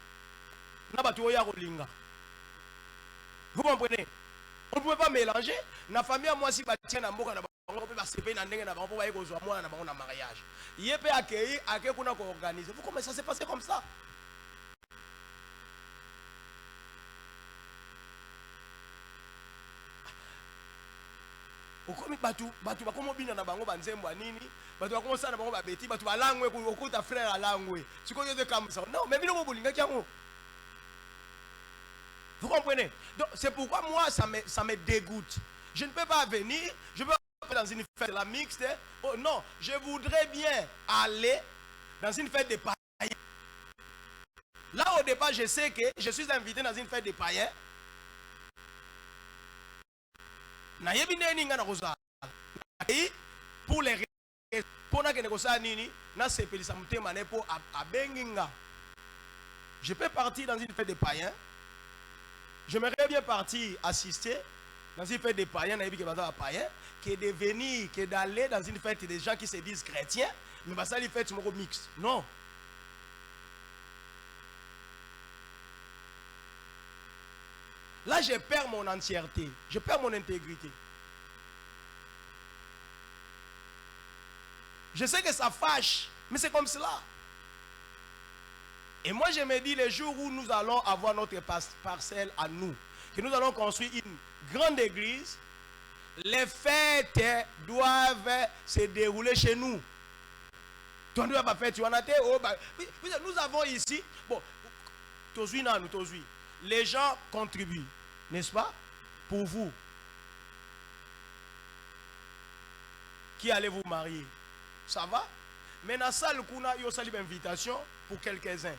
Vous comprenez? On ne pouvait pas mélanger. La famille à moi si bâtir na mboka na bango peut pas se payer na ndenge na bango pour aller kozwa mwana na bango na mariage. Il peut accueillir, accueillir kuna ko organiser. Vous comment ça s'est passé comme ça? Okomi batu bakomo bina na bango banzembo nini batu bakomo sana bango babeti batu balangwe okuta frère alangwe siko yote comme ça non mais bino bolinga kiango. Vous comprenez? Donc c'est pourquoi moi ça me dégoûte. Je ne peux pas venir, je peux pas dans une fête la mixte. Oh non, je voudrais bien aller dans une fête des païens. Là au départ je sais que je suis invité dans une fête des païens. Pour les pour je peux partir dans une fête des païens. J'aimerais bien partir assister dans une fête des païens, que de venir, que d'aller dans une fête des gens qui se disent chrétiens, mais ça les fêtes mixtes. Non. Là, je perds mon entièreté, je perds mon intégrité. Je sais que ça fâche, mais c'est comme cela. Et moi, je me dis, les jours où nous allons avoir notre parcelle à nous, que nous allons construire une grande église, les fêtes doivent se dérouler chez nous. Nous avons ici, bon, les gens contribuent, n'est-ce pas? Pour vous qui allez vous marier, ça va? Mais dans la salle, il y a une invitation pour quelques-uns.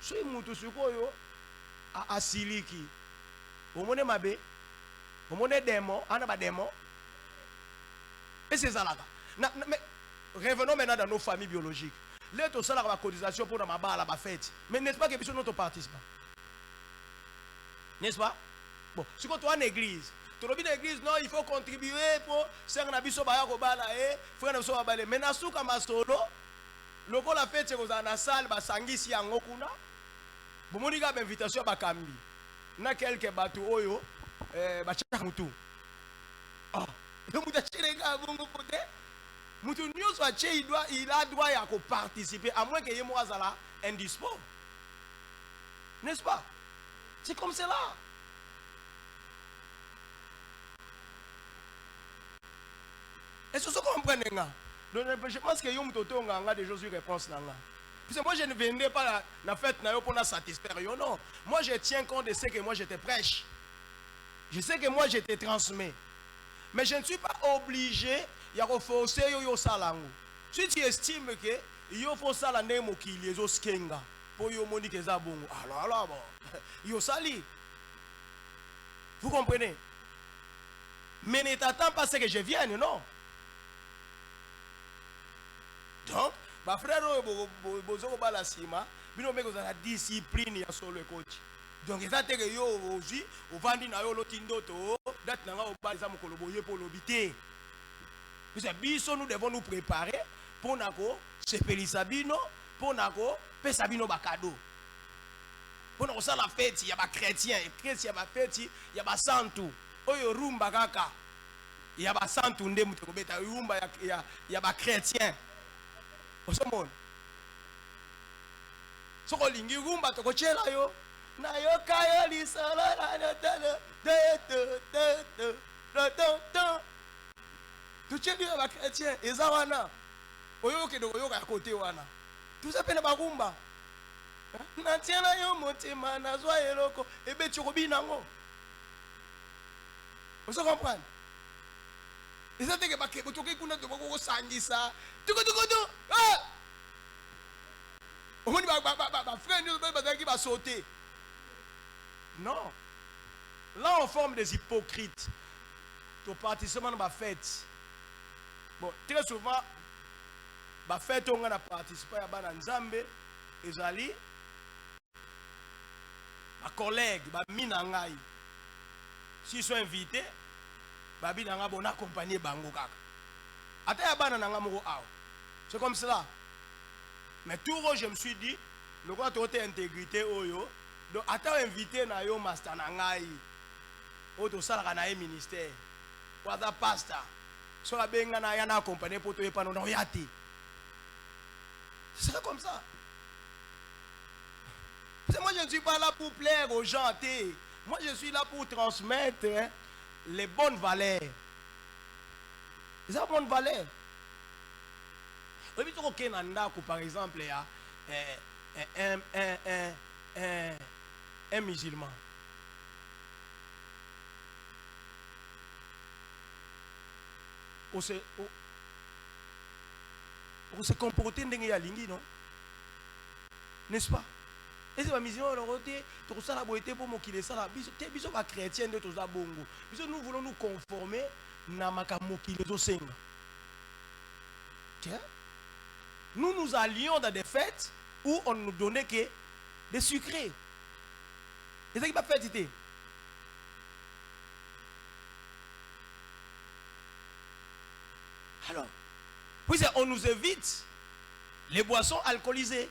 Si vous avez à Siliki, vous avez Mabé, vous avez démon, démon. Et c'est ça là. Mais revenons maintenant dans nos familles biologiques. Là, tout ça, la cotisation pour la fête. Mais n'est-ce pas que nous ne participons pas? N'est-ce pas? Bon, si tu as une église, tu as une église, non, il faut contribuer pour faire un abisso bayakobala et faire un abisso bayakobala. Mais na souka masolo, le ko la fête c'est dans la salle, basangisi yango kuna. Bomoni ga invitation bakambi. Na quelques bateaux oyo, bachaka mutu. Ah, le mutu chirega bongo pote. Mutu nyoso ache il a droit à participer à moins que yemo azala indispo. N'est-ce pas? C'est comme cela. Est-ce que vous comprenez? Donc, je pense que vous avez des choses de réponse. Parce que moi, je ne viendrai pas la fête pour satisfaire. Non. Moi, je tiens compte de ce que moi, je te prêche. Je sais que moi, je te transmets. Mais je ne suis pas obligé de forcer yo salango. Si tu estimes que il faut ça la nemo qui les os kenga pour yo moni que ça bon. Alors bon. Yo sali. Vous comprenez? Mais ne t'attends pas à ce que je vienne, non? Donc, ma frère, bozo bala sima, bino meko za discipline ya solo coach. Donc ça te que yo aussi, au vandi na yo lotindo to, date na nga obala za mokolo boye pour l'obité. Nous devons nous préparer pour nako sepeli sabino, pour nako pe sabino bakado. Pour nako ça la fête, il y a ba chrétien, chrétien ba fête, il y a ba santu. Oyo rumba kaka. Il y a ba santu nde mutu ko beta rumba ya ba chrétien. Osomon. Soko lingi rumba to ko chela yo. Na yo kayo li sala na tala de tu cheli ba chrétien ezawana. Oyo ke do yo ka côté wana. Tout ça pena ba rumba. Na tiana yo motima na zwa eloko ebe choko binango. Vous comprenez? Et ça te que ba ke botoke kuna to ko sangisa. Tuko. On dit, frère, qui va sauter. Non. Là, on forme des hypocrites. Au participant dans la fête. Bon, très souvent, la fête, on a participé à la Nzambe, et Zali, ma collègue, ma minangai, s'ils sont invités, ma binanga bon accompagner bango kaka. Ata ya bana nanga moko aw. C'est comme cela. Mais tout le je me suis dit, le quoi tu as intégrité oyo, donc ata invité na yo master nangai, auto sala na ministère, ou ata pastor, so la benga na yana accompagner pour te pano na yati. C'est comme ça. Parce que moi je ne suis pas là pour plaire aux gens. Moi je suis là pour transmettre les bonnes valeurs. Les bonnes valeurs. Par exemple, il y a un musulman. On se comporter dans les lignes, non? N'est-ce pas? Et c'est ma mission, tout ça, la beauté pour moi qui est ça, bisous pas chrétien de tout ça, bongo. Bisous, nous voulons nous conformer à makamo qui les osenga. Nous nous allions dans des fêtes où on nous donnait que des sucrés. Et c'est ce qui m'a fait dire. Alors, puis on nous évite les boissons alcoolisées.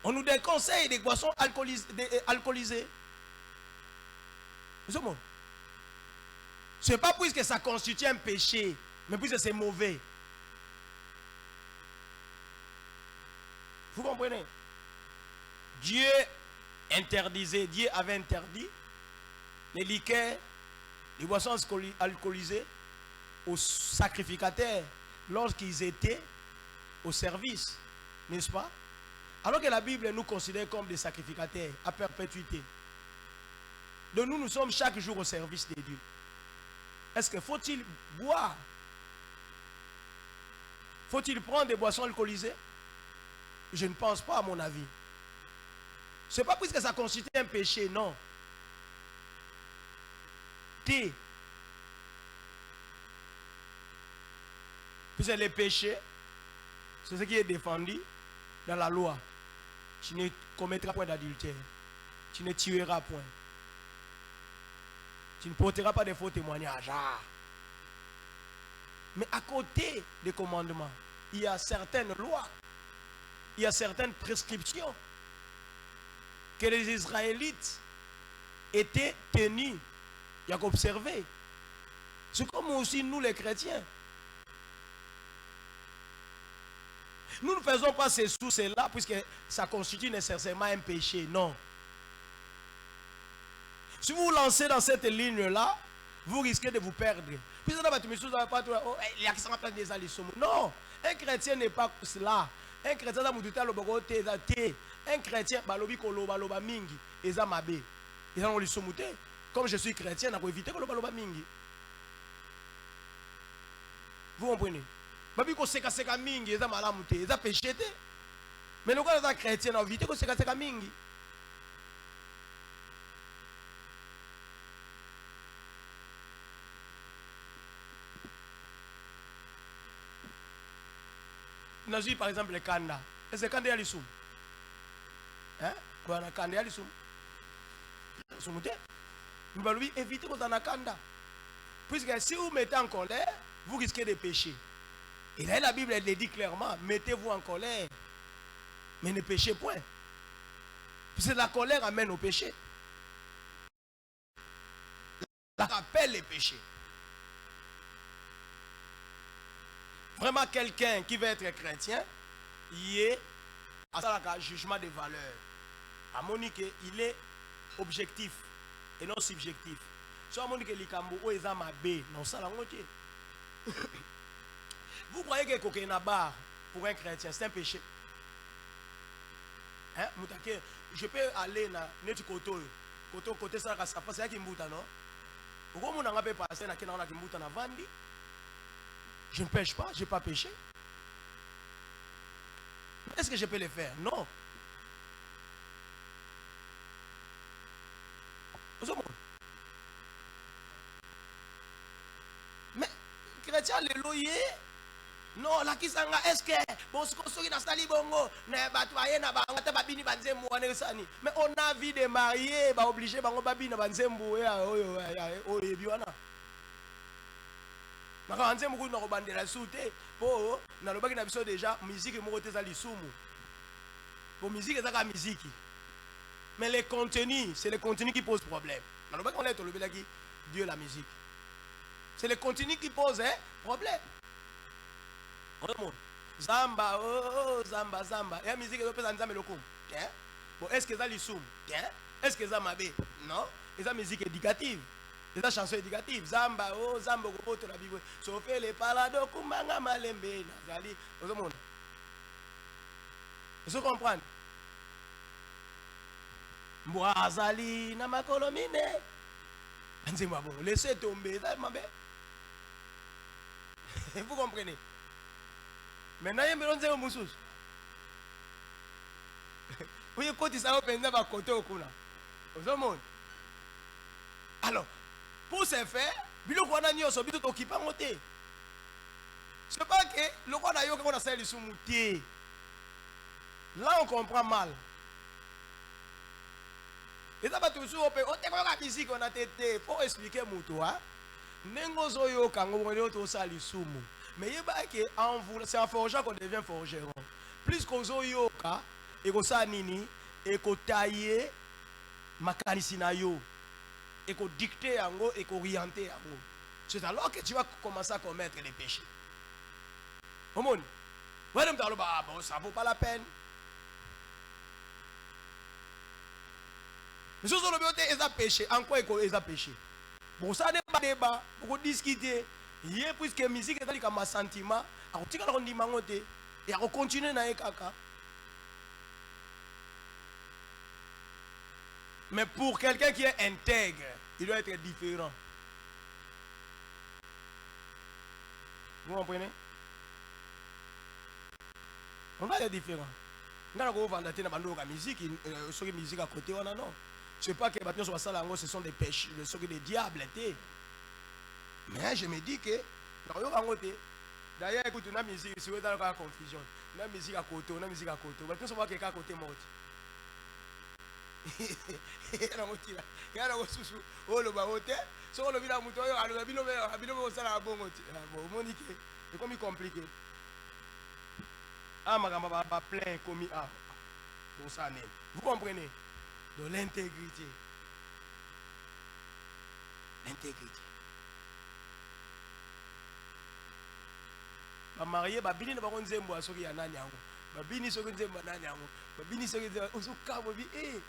On nous déconseille des boissons alcoolisées. Ce n'est pas puisque ça constitue un péché, mais puisque c'est mauvais. Vous comprenez? Dieu interdisait, Dieu avait interdit les liqueurs, les boissons alcoolisées aux sacrificateurs lorsqu'ils étaient au service, n'est-ce pas? Alors que la Bible nous considère comme des sacrificateurs à perpétuité. Donc nous sommes chaque jour au service de Dieu. Est-ce que faut-il boire? Faut-il prendre des boissons alcoolisées? Je ne pense pas, à mon avis. Ce n'est pas puisque ça constitue un péché, non. Puis les péchés, c'est ce qui est défendu dans la loi. Tu ne commettras point d'adultère. Tu ne tueras point. Tu ne porteras pas de faux témoignages. Mais à côté des commandements, il y a certaines lois, il y a certaines prescriptions que les Israélites étaient tenus, il y a qu'observer. C'est comme aussi nous les chrétiens. Nous ne faisons pas ces sous-là puisque ça constitue nécessairement un péché. Non. Si vous vous lancez dans cette ligne-là, vous risquez de vous perdre. Non. Un chrétien n'est pas cela. Un chrétien, un chrétien, comme je suis chrétien, je peux éviter que le mingi. Vous comprenez? Babi ko seka seka mingi eza malamu te eza péché te mais le gars est chrétien na éviter ko seka seka mingi. Nazi par exemple le kanda. Est-ce que kanda yali sum? Hein? Quoi na kanda yali sum? Sumute? Nous va lui éviter ko na kanda. Puisque si vous mettez en colère, vous risquez de pécher. Et là, la Bible, elle le dit clairement, mettez-vous en colère, mais ne péchez point. Puisque la colère amène au péché. La rappelle les péchés. Vraiment, quelqu'un qui veut être chrétien, il est à ça un jugement des valeurs. À Monique, il est objectif et non subjectif. Soit Monique Likambo, ou Ezama B, non, ça la moitié. Vous croyez que cocaïne bar pour un chrétien, c'est un péché? Hein? Je peux aller dans notre côté ça, c'est qui m'bouta, non? Pourquoi on a pas passé dans qui m'bouta na vandi? Je ne pêche pas, je n'ai pas péché. Est-ce que je peux le faire? Non. Mais chrétien le loyer. Non, la qui sanga est-ce que bon ce qu'on na sali bongo na batwaye na bangata babini banzembo wanesani. Mais on a vu des mariés ba obligé bango babina banzembo ya oyo biwana. Na ka nzembo ku na ko bandela soute po na lobaki na biso déjà musique moko te za lisumu. Pour musique ça ka musique. Mais les contenus, c'est les contenus qui posent problème. Na lobaki on est to lobelaki Dieu la musique. C'est le contenu qui pose problème. Zamba, oh, zamba, zamba. Et la musique est en zamba le coup. Bon, est-ce que ça l'issoum? Est-ce que ça m'a bé? Non. Et ça musique éducative. Et ça chanson éducative. Zamba, oh, zamba, go to la Bible. Sauf les palado, kumanga malembe. Nazali. Vous comprenez? Mboazali, na makolomine. Anzima bon, laissez tomber. Ça m'a bé. Vous comprenez? Maintenant, il y a un peu de moussous. Oui, quand il s'est ouvert, à côté au Kuna. Alors, pour ce faire, il faut que nous soyons occupés à monter. Ce n'est pas que le roi n'a pas de sous-mouté. Là, on comprend mal. Et ça va toujours la musique qu'on a été pour expliquer Moutoua. Nengozo yo kango to sali sumu. Mais c'est en forgeant qu'on devient forgeron. Plus qu'on yoka, et qu'on sa nini, et qu'on taille, makanisina yo, et qu'on dicte yango, et qu'on oriente yango. C'est alors que tu vas commencer à commettre les péchés. Au monde, ça vaut pas la peine. Mais si on a péché, en quoi ils ont péché? Bon, ça n'est pas débat, pour discuter. Puisque la musique est comme un sentiment, et à continuer à kaka. Mais pour quelqu'un qui est intègre, il doit être différent. Vous comprenez? On va être différent. On va vendre la musique, la musique à côté, non. Ce n'est pas que ce sont des péchés, ce sont des diables. Mais je me dis que d'ailleurs, écoute, on a musique, si vous avez la confusion, on a musique à côté, on a musique à côté. Maintenant, on voit quelqu'un à côté mort. Il y a un sous oh le baroté, si on le vit à mouton, alors la bino au salaire bon. Bon, c'est comme compliqué. Ah, ma gamme va plein comme ah. Pour ça, vous comprenez? De l'intégrité. L'intégrité. Marié, babini na bakon zembo asoki ya nani yango. Babini soki nzembo nani yango. Babini soki ozoka bobi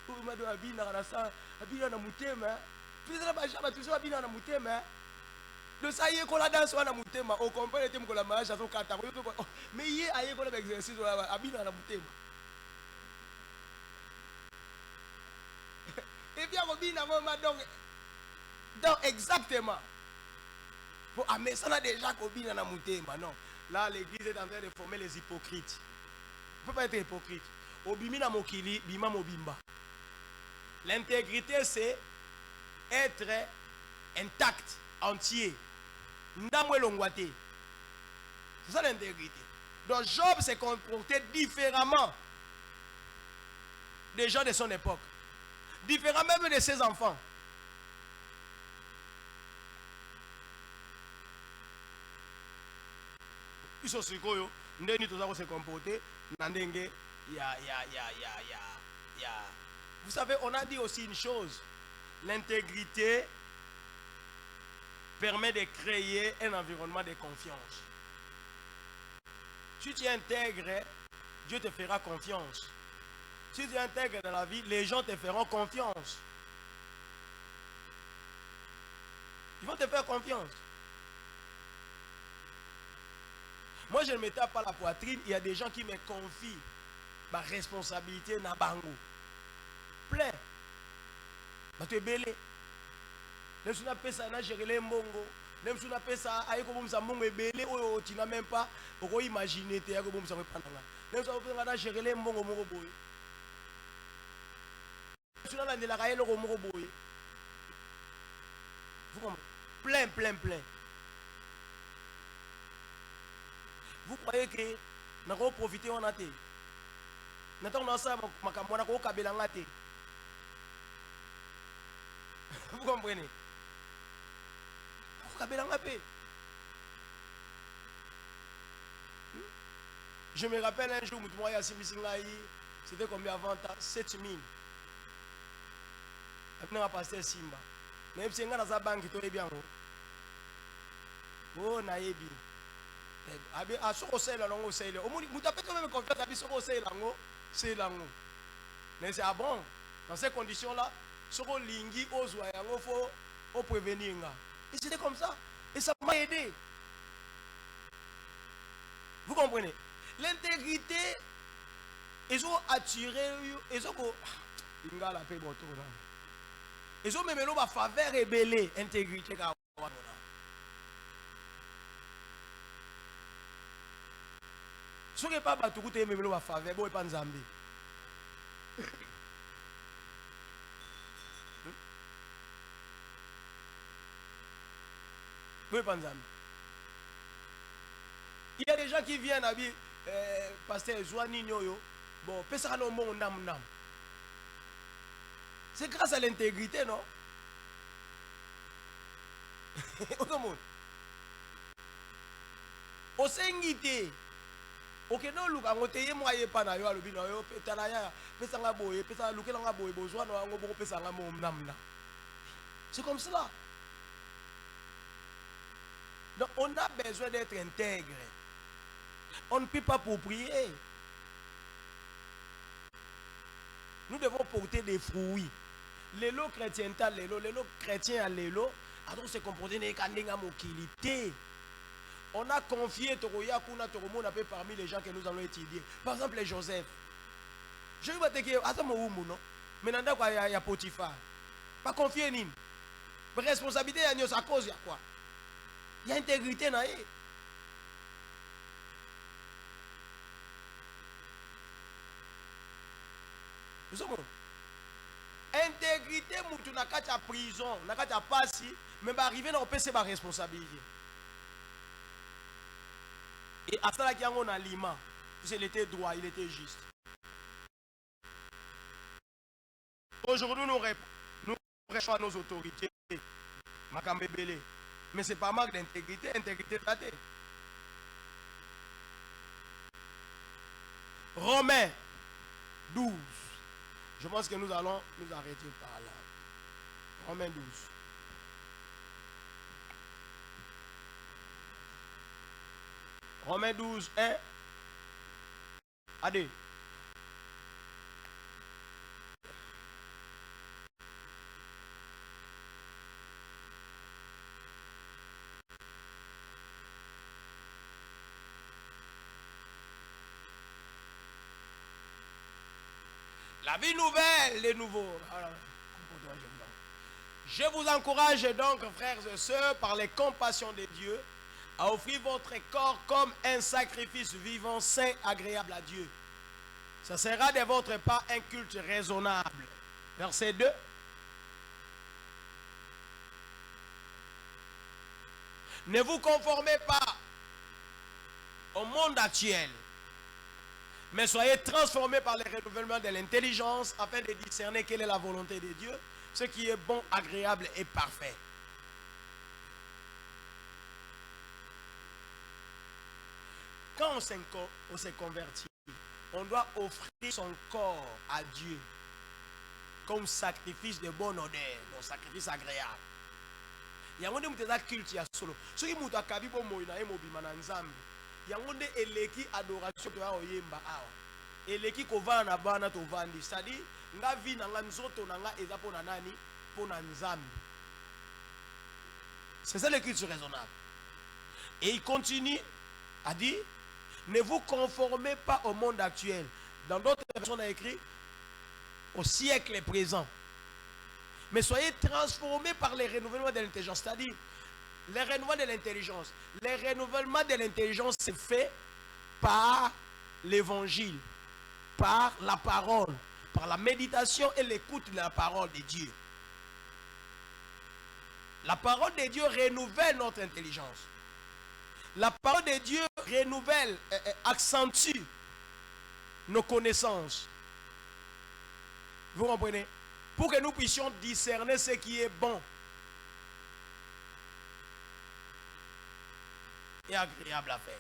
o mado abina na sa, abina na mutema. Puis na ba jaba toujours abina na mutema. Le ça y est qu'on la danse na mutema, au comprendre te mkola mariage aso kata. Mais yé aye ko na exercice abina na mutema. Et bien obina ngoma donc exactement. Pour amener ça déjà qu'obina na mutema non. Là, l'église est en train de former les hypocrites. On ne peut pas être hypocrite. Obimina mokili, bima mobimba. L'intégrité, c'est être intact, entier. Ndamwe longwate. C'est ça l'intégrité. Donc Job s'est comporté différemment des gens de son époque. Différent même de ses enfants. Iso sikoyo ndeni toza ko se comporter na ndenge ya. Vous savez, on a dit aussi une chose. L'intégrité permet de créer un environnement de confiance. Si tu es intègre, Dieu te fera confiance. Si tu es intègre dans la vie, les gens te feront confiance. Ils vont te faire confiance. Moi, je ne me tape pas la poitrine. Il y a des gens qui me confient ma responsabilité na bango. Plein. Tu es belé. Les gens appellent ça na gérer les mbongo. Même si on appelle ça, aïe, comme ça, mon ébélé, tu n'as même pas, pour imaginer, tu as comme ça, même si on a géré les mongo boy. Si on a la caille, le mongo boy. Vous comprenez? Plein. Vous croyez que nous avons profité en athée? Nous avons ça, nous avons kabela en athée. Vous comprenez? Nous avons kabela en athée. Je me rappelle un jour, c'était combien avant 7 000. Après, on a passé Simba. Même si on a dans banque, tu es bien. Oh, naïbi. A ce qu'on sait là, on sait là. Au moins, vous tapez quand même confiance à ce qu'on sait là, c'est là. Mais c'est bon. Dans ces conditions-là, ce qu'on lingui aux oies, il faut prévenir. Et c'était comme ça. Et ça m'a aidé. Vous comprenez? L'intégrité, ils ont attiré, ils ont la paix ils ont même la faveur ébélée, intégrité. Ce n'est pas tout le monde la faveur, bon, pas Nzambi. Oui, pas Nzambi. Il y a des gens qui viennent à dire, pasteur Zouani Nyoyo, bon, ça no mon nam. C'est grâce à l'intégrité, non? Autre monde. Au Sengité, ok, non, look, on te moyen pas na yo alubino yo petanaya, pesa nga boye, pesa lukela nga boye, besoin no ngo boko pesa nga mon nam. C'est comme cela. Donc, on a besoin d'être intègre. On ne peut pas pour prier. Nous devons porter des fruits. L'élo chrétien, l'élo chrétien, l'élo, alors se comporter des candidat mobilité. On a confié Toroya Kuna Toromo parmi les gens que nous allons étudier. Par exemple, les Joseph. Je vais te dire, attends, non? Mais il y a Potiphar. Pas confier ni. Responsabilité, il y a à cause de quoi? Il y a intégrité dans eux. Nous sommes. Intégrité, tu n'as qu'à ta prison, tu n'as qu'à ta passe, mais arriver dans le PC, c'est ma responsabilité. Et à ça, il y a un aliment. Il était droit, il était juste. Aujourd'hui, nous recevons nos autorités. Mais ce n'est pas manque d'intégrité, intégrité tâtée. Romains 12. Je pense que nous allons nous arrêter par là. Romains 12. Romains 12, 1 à 2. La vie nouvelle, les nouveaux. Je vous encourage donc, frères et sœurs, par les compassions de Dieu, à offrir votre corps comme un sacrifice vivant, saint, agréable à Dieu. Ce sera de votre part un culte raisonnable. Verset 2. Ne vous conformez pas au monde actuel, mais soyez transformés par le renouvellement de l'intelligence afin de discerner quelle est la volonté de Dieu, ce qui est bon, agréable et parfait. Quand on se convertit, on doit offrir son corps à Dieu comme sacrifice de bonne odeur, donc sacrifice agréable. Il y a un culte solo. Ce qui est akabi pour moi, il y a une eleki adoration to oyemba awa. Eleki kova na bana to vandi. C'est-à-dire, nga vi na nga nzoto na nga eza pona nani pona nzambi. C'est ça le culte raisonnable. Et il continue à dire, ne vous conformez pas au monde actuel. Dans d'autres versions, on a écrit au siècle présent. Mais soyez transformés par les renouvellements de l'intelligence. C'est-à-dire, Le renouvellement de l'intelligence. Le renouvellement de l'intelligence se fait par l'évangile, par la parole, par la méditation et l'écoute de la parole de Dieu. La parole de Dieu renouvelle notre intelligence. La parole de Dieu renouvelle, accentue nos connaissances. Vous comprenez? Pour que nous puissions discerner ce qui est bon et agréable à faire.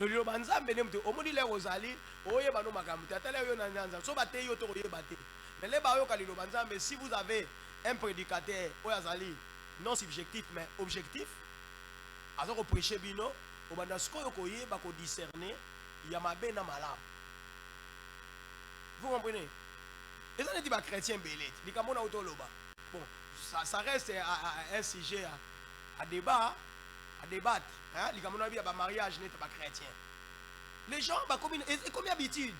Le liloba nzambe ne mte omoni le rozali oyeba no makambo atala yo na nyanza so bate yo to oyeba te. Mais le ba yo ka liloba nzambe, si vous avez un prédicateur oyazali non subjectif mais objectif, alors prêcher bino obanda skoyo koyeba ko discerner ya mabe na malamu. Vous comprenez? Et ça n'est pas chrétien belé. Likamona autoloba. Bon, ça reste un sujet à débat, à débattre. Hein? Likamona bi ba mariage n'est pas chrétien. Les gens ba comme comme habitude.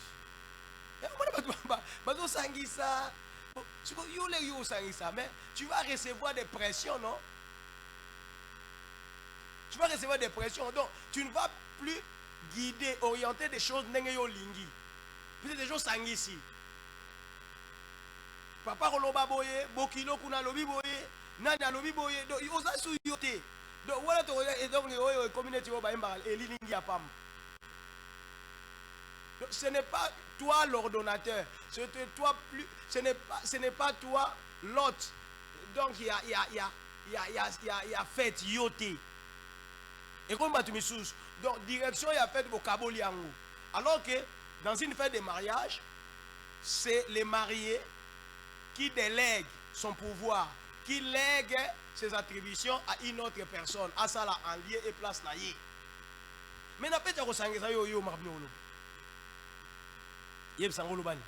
Et on ba sangisa. Yo sangisa, mais tu vas recevoir des pressions, non? Tu vas recevoir des pressions. Donc, tu ne vas plus guider, orienter des choses nenge yo lingi. Peut-être des gens sangisi. Papa Roloba boye, Bokilo kuna lobi boye, Nana lobi boye, donc il osa su yote. Donc voilà to et donc les communauté au baimba et lilingi apam. Ce n'est pas toi l'ordonnateur, ce n'est pas toi l'autre. Donc il y a fait yote. Et comme Batumisous, donc direction il y a fait au Kaboliango. Alors que dans une fête de mariage, c'est les mariés qui délègue son pouvoir, qui lègue ses attributions à une autre personne, à ça là en lieu et place naïe. Mais n'a pas été resangé ça yo marbniolo. Yeb sangolo bani.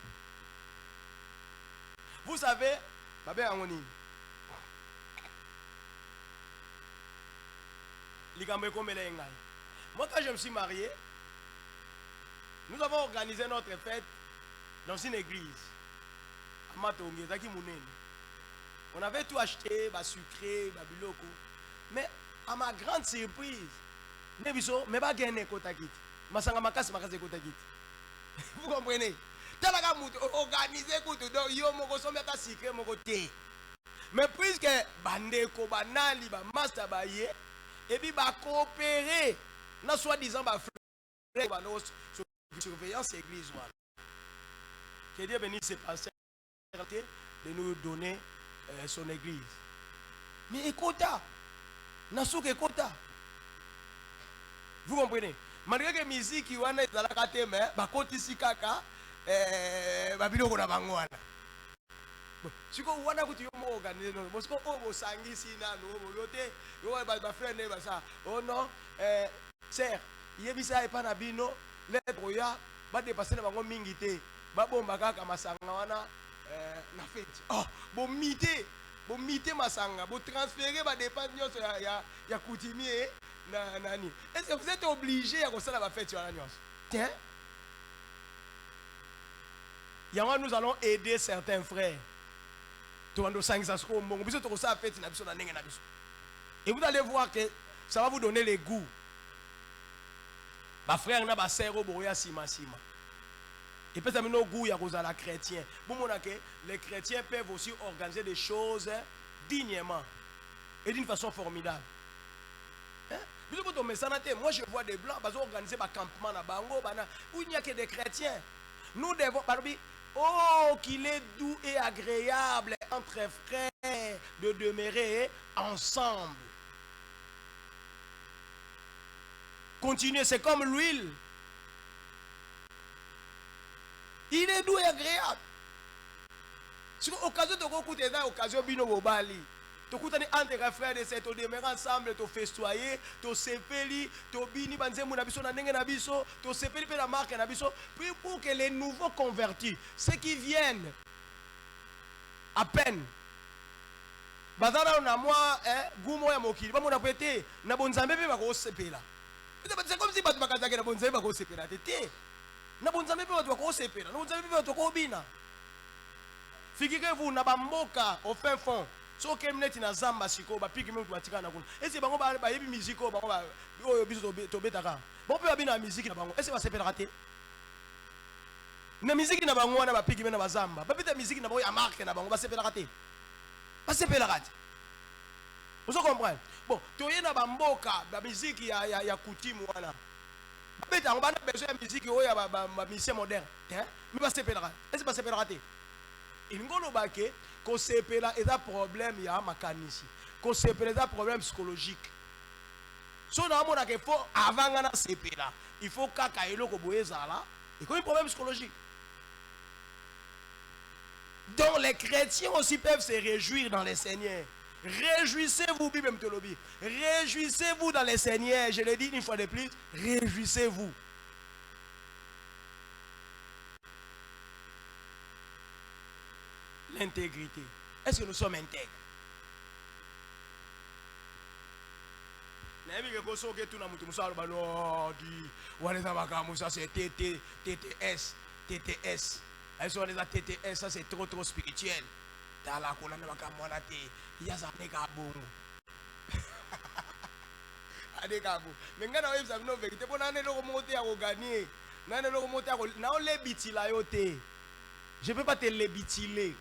Vous savez, babé angoni. Ligambe komele ngai. Moi quand je me suis marié, nous avons organisé notre fête dans une église. On avait tout acheté, sucré, biloko. Mais à ma grande surprise, mais pas gagné kotakit. Masanga makasi makasi kotakit. Vous comprenez? Talaga organisé koto donc yo moko someka sucré moko té. Mais puisque bandeko banali ba master baye et puis ba coopérer na soi-disant ba frère ba no surveillance église voilà. Que Dieu bénisse ces pasteurs de nous donner son église. Mais écoutez, Nasouk écoutez. Vous comprenez? Malgré que la musique qui est dans la KTM, bakoti kaka, babilo kona bangwana. Si vous avez organisé, parce que vous sangi sina, vous avez des frères ne basa. Oh non, sœur, yebisa et panabino, les broya, ba dépasser na bango mingité, ba bomba kaka masanga wana. Na fête. Oh, bon mité masanga, bon transférer ma dépense ya coutumier na nani. Est-ce que vous êtes obligé à faire la fête sur la nuance? Tiens. Yama nous allons aider certains frères. Et vous allez voir que ça va vous donner les goûts. Ma frère n'a pas serre au boya sima. Et peut-être que nos goûts, il y a la chrétien. Les chrétiens peuvent aussi organiser des choses dignement et d'une façon formidable. Moi, je vois des blancs, ils ont organisé un campement à Bango, où il n'y a que des chrétiens. Nous devons, oh, qu'il est doux et agréable entre frères de demeurer ensemble. Continuez, c'est comme l'huile. Il est doux et agréable. Si l'occasion de rencontrer dans l'occasion bino bobali, tu coutani entre frères de cette demeurer ensemble, tu festoyer, tu sepeli, tu bini banzemu na biso na ndenge na biso, tu sepeli pe la marque na biso, puis pour que les nouveaux convertis, ceux qui viennent à peine bazana na moi gumo ya mokili ba mona pété na bonzambe pe ba ko sepela. C'est comme si batu bakazaki na bonzambe ba ko sepela tété. Na bonzambe pe batu ba ko sepela, na bonzambe pe batu ko bina. Figurez-vous, na bamboka au fin fond, so kemneti na zamba siko ba piki mutu batikana kuna ese bango ba yebi musique o bango ba oyo biso to betaka bon pe abina musique na bango ese ba sepela raté na musique na bango wana ba piki mena bazamba ba pita musique na bango ya marque na bango ba sepela raté ba sepela raté vous comprenez bon toye na bamboka ba musique ya coutume wana ba beta on ba na besoin ya musique oyo ba musicien moderne hein mais ba sepela raté ese ba sepela raté ingolo bake ko sepela eza problème ya makanisi ko sepela eza problème psychologique so na mona ke faut avant na sepela il faut kaka eloko boyezala et comme un problème psychologique. Donc les chrétiens aussi peuvent se réjouir dans les Seigneurs. Réjouissez-vous, Bible Mtolobi. Réjouissez-vous dans les Seigneurs. Je le dis une fois de plus, réjouissez-vous. L'intégrité. Est-ce que nous sommes intègres? Ça c'est TTS. TTS. TTS, ça c'est trop spirituel. Dans la colonne de la il y a ça des cabons. Mais quand on a une vérité, on a un monter à gagner. On a un monter à gagner. Je ne peux pas te l'ébitiler.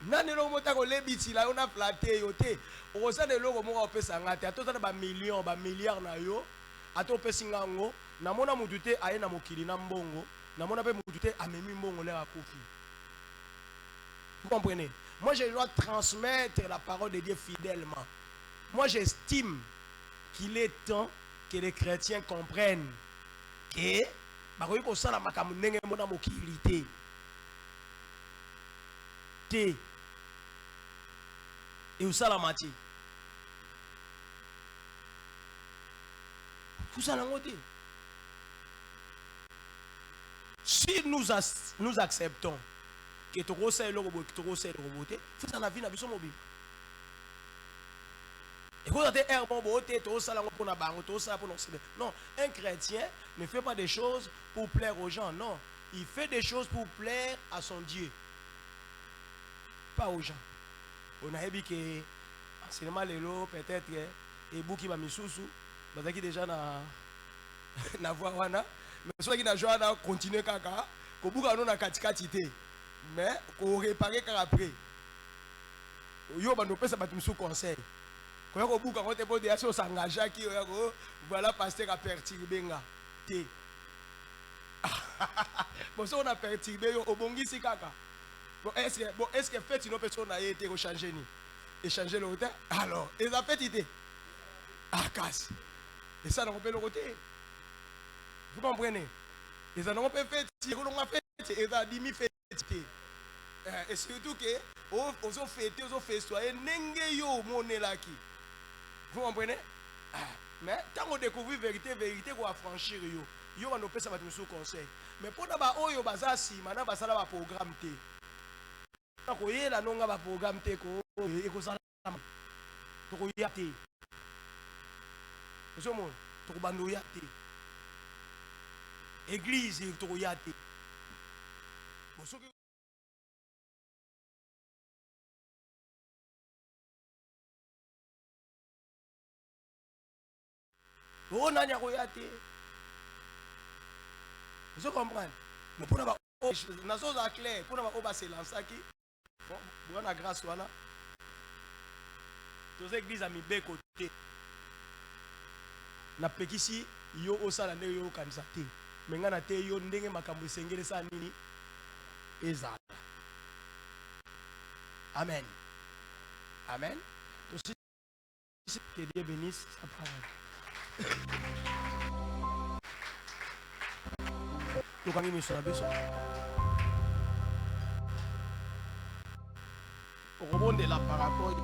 Nani lo mota ko lebiti la on a flatté yote o sa de lo mo ko pesa ngate atota ba million ba milliard na yo ato pesi ngango na mona mudute aye na mokili na mbongo na mona pe mudute amemi mbongo le akufi. Vous comprenez? Moi je dois transmettre la parole de Dieu fidèlement. Moi j'estime qu'il est temps que les chrétiens comprennent que ba ko ko sala makamu ndenge mona mokili te et où ça la mati? Où ça la moitié? Si nous acceptons que tu reçois le robot, que tu reçois le robot, faut ça la vie n'a pas mobile. Et quand tu es un bon beauté, tu reçois la pour la banque, tu reçois pour nous. Non, un chrétien ne fait pas des choses pour plaire aux gens. Non, il fait des choses pour plaire à son Dieu. Pas aux gens. On a dit que enseignement lelo peut-être et bouki ba misusu bazaki déjà na voix wana mais ceux qui na joie na continuer kaka ko buka no na katikati te mais ko réparer car après yo ba no pesa ba tumusu conseil ko buka ko te bodi aso s'engager ki yo voilà pasteur a perturbé nga te bon ça on a perturbé yo obongisi kaka. Bon, est-ce que fait une personne a été rechangée ni échanger le hôtel? Alors, ils ont fait idée. Ah, casse. Et ça, on peut le côté. Vous comprenez? Ils ont fait ils ont fait ils ont dit fait et surtout que aux ont fait soyez n'engé yo monnaie là qui. Vous comprenez? Mais tant qu'on découvre vérité qu'on va franchir yo on peut ça va nous sous conseil. Mais pour d'abord oyo bazasi maintenant basala ba programme té. Ko yela nonga ba programme te ko e ko sala to ko yate so mo to ko bando yate église to ko yate bo so o nanya ko yate vous comprenez mais pour ba na so za clair pour ba o ba se lancer qui bon la grâce wana tous églises ami be côté na pekisi yo osala ndenge yo kanisa te menga na te yo ndenge makambo sengele sa nini ezala. Amen. Amen. Aussi que Dieu bénisse sa parole. Nous quand nous sommes besoin au rebond de la par rapport à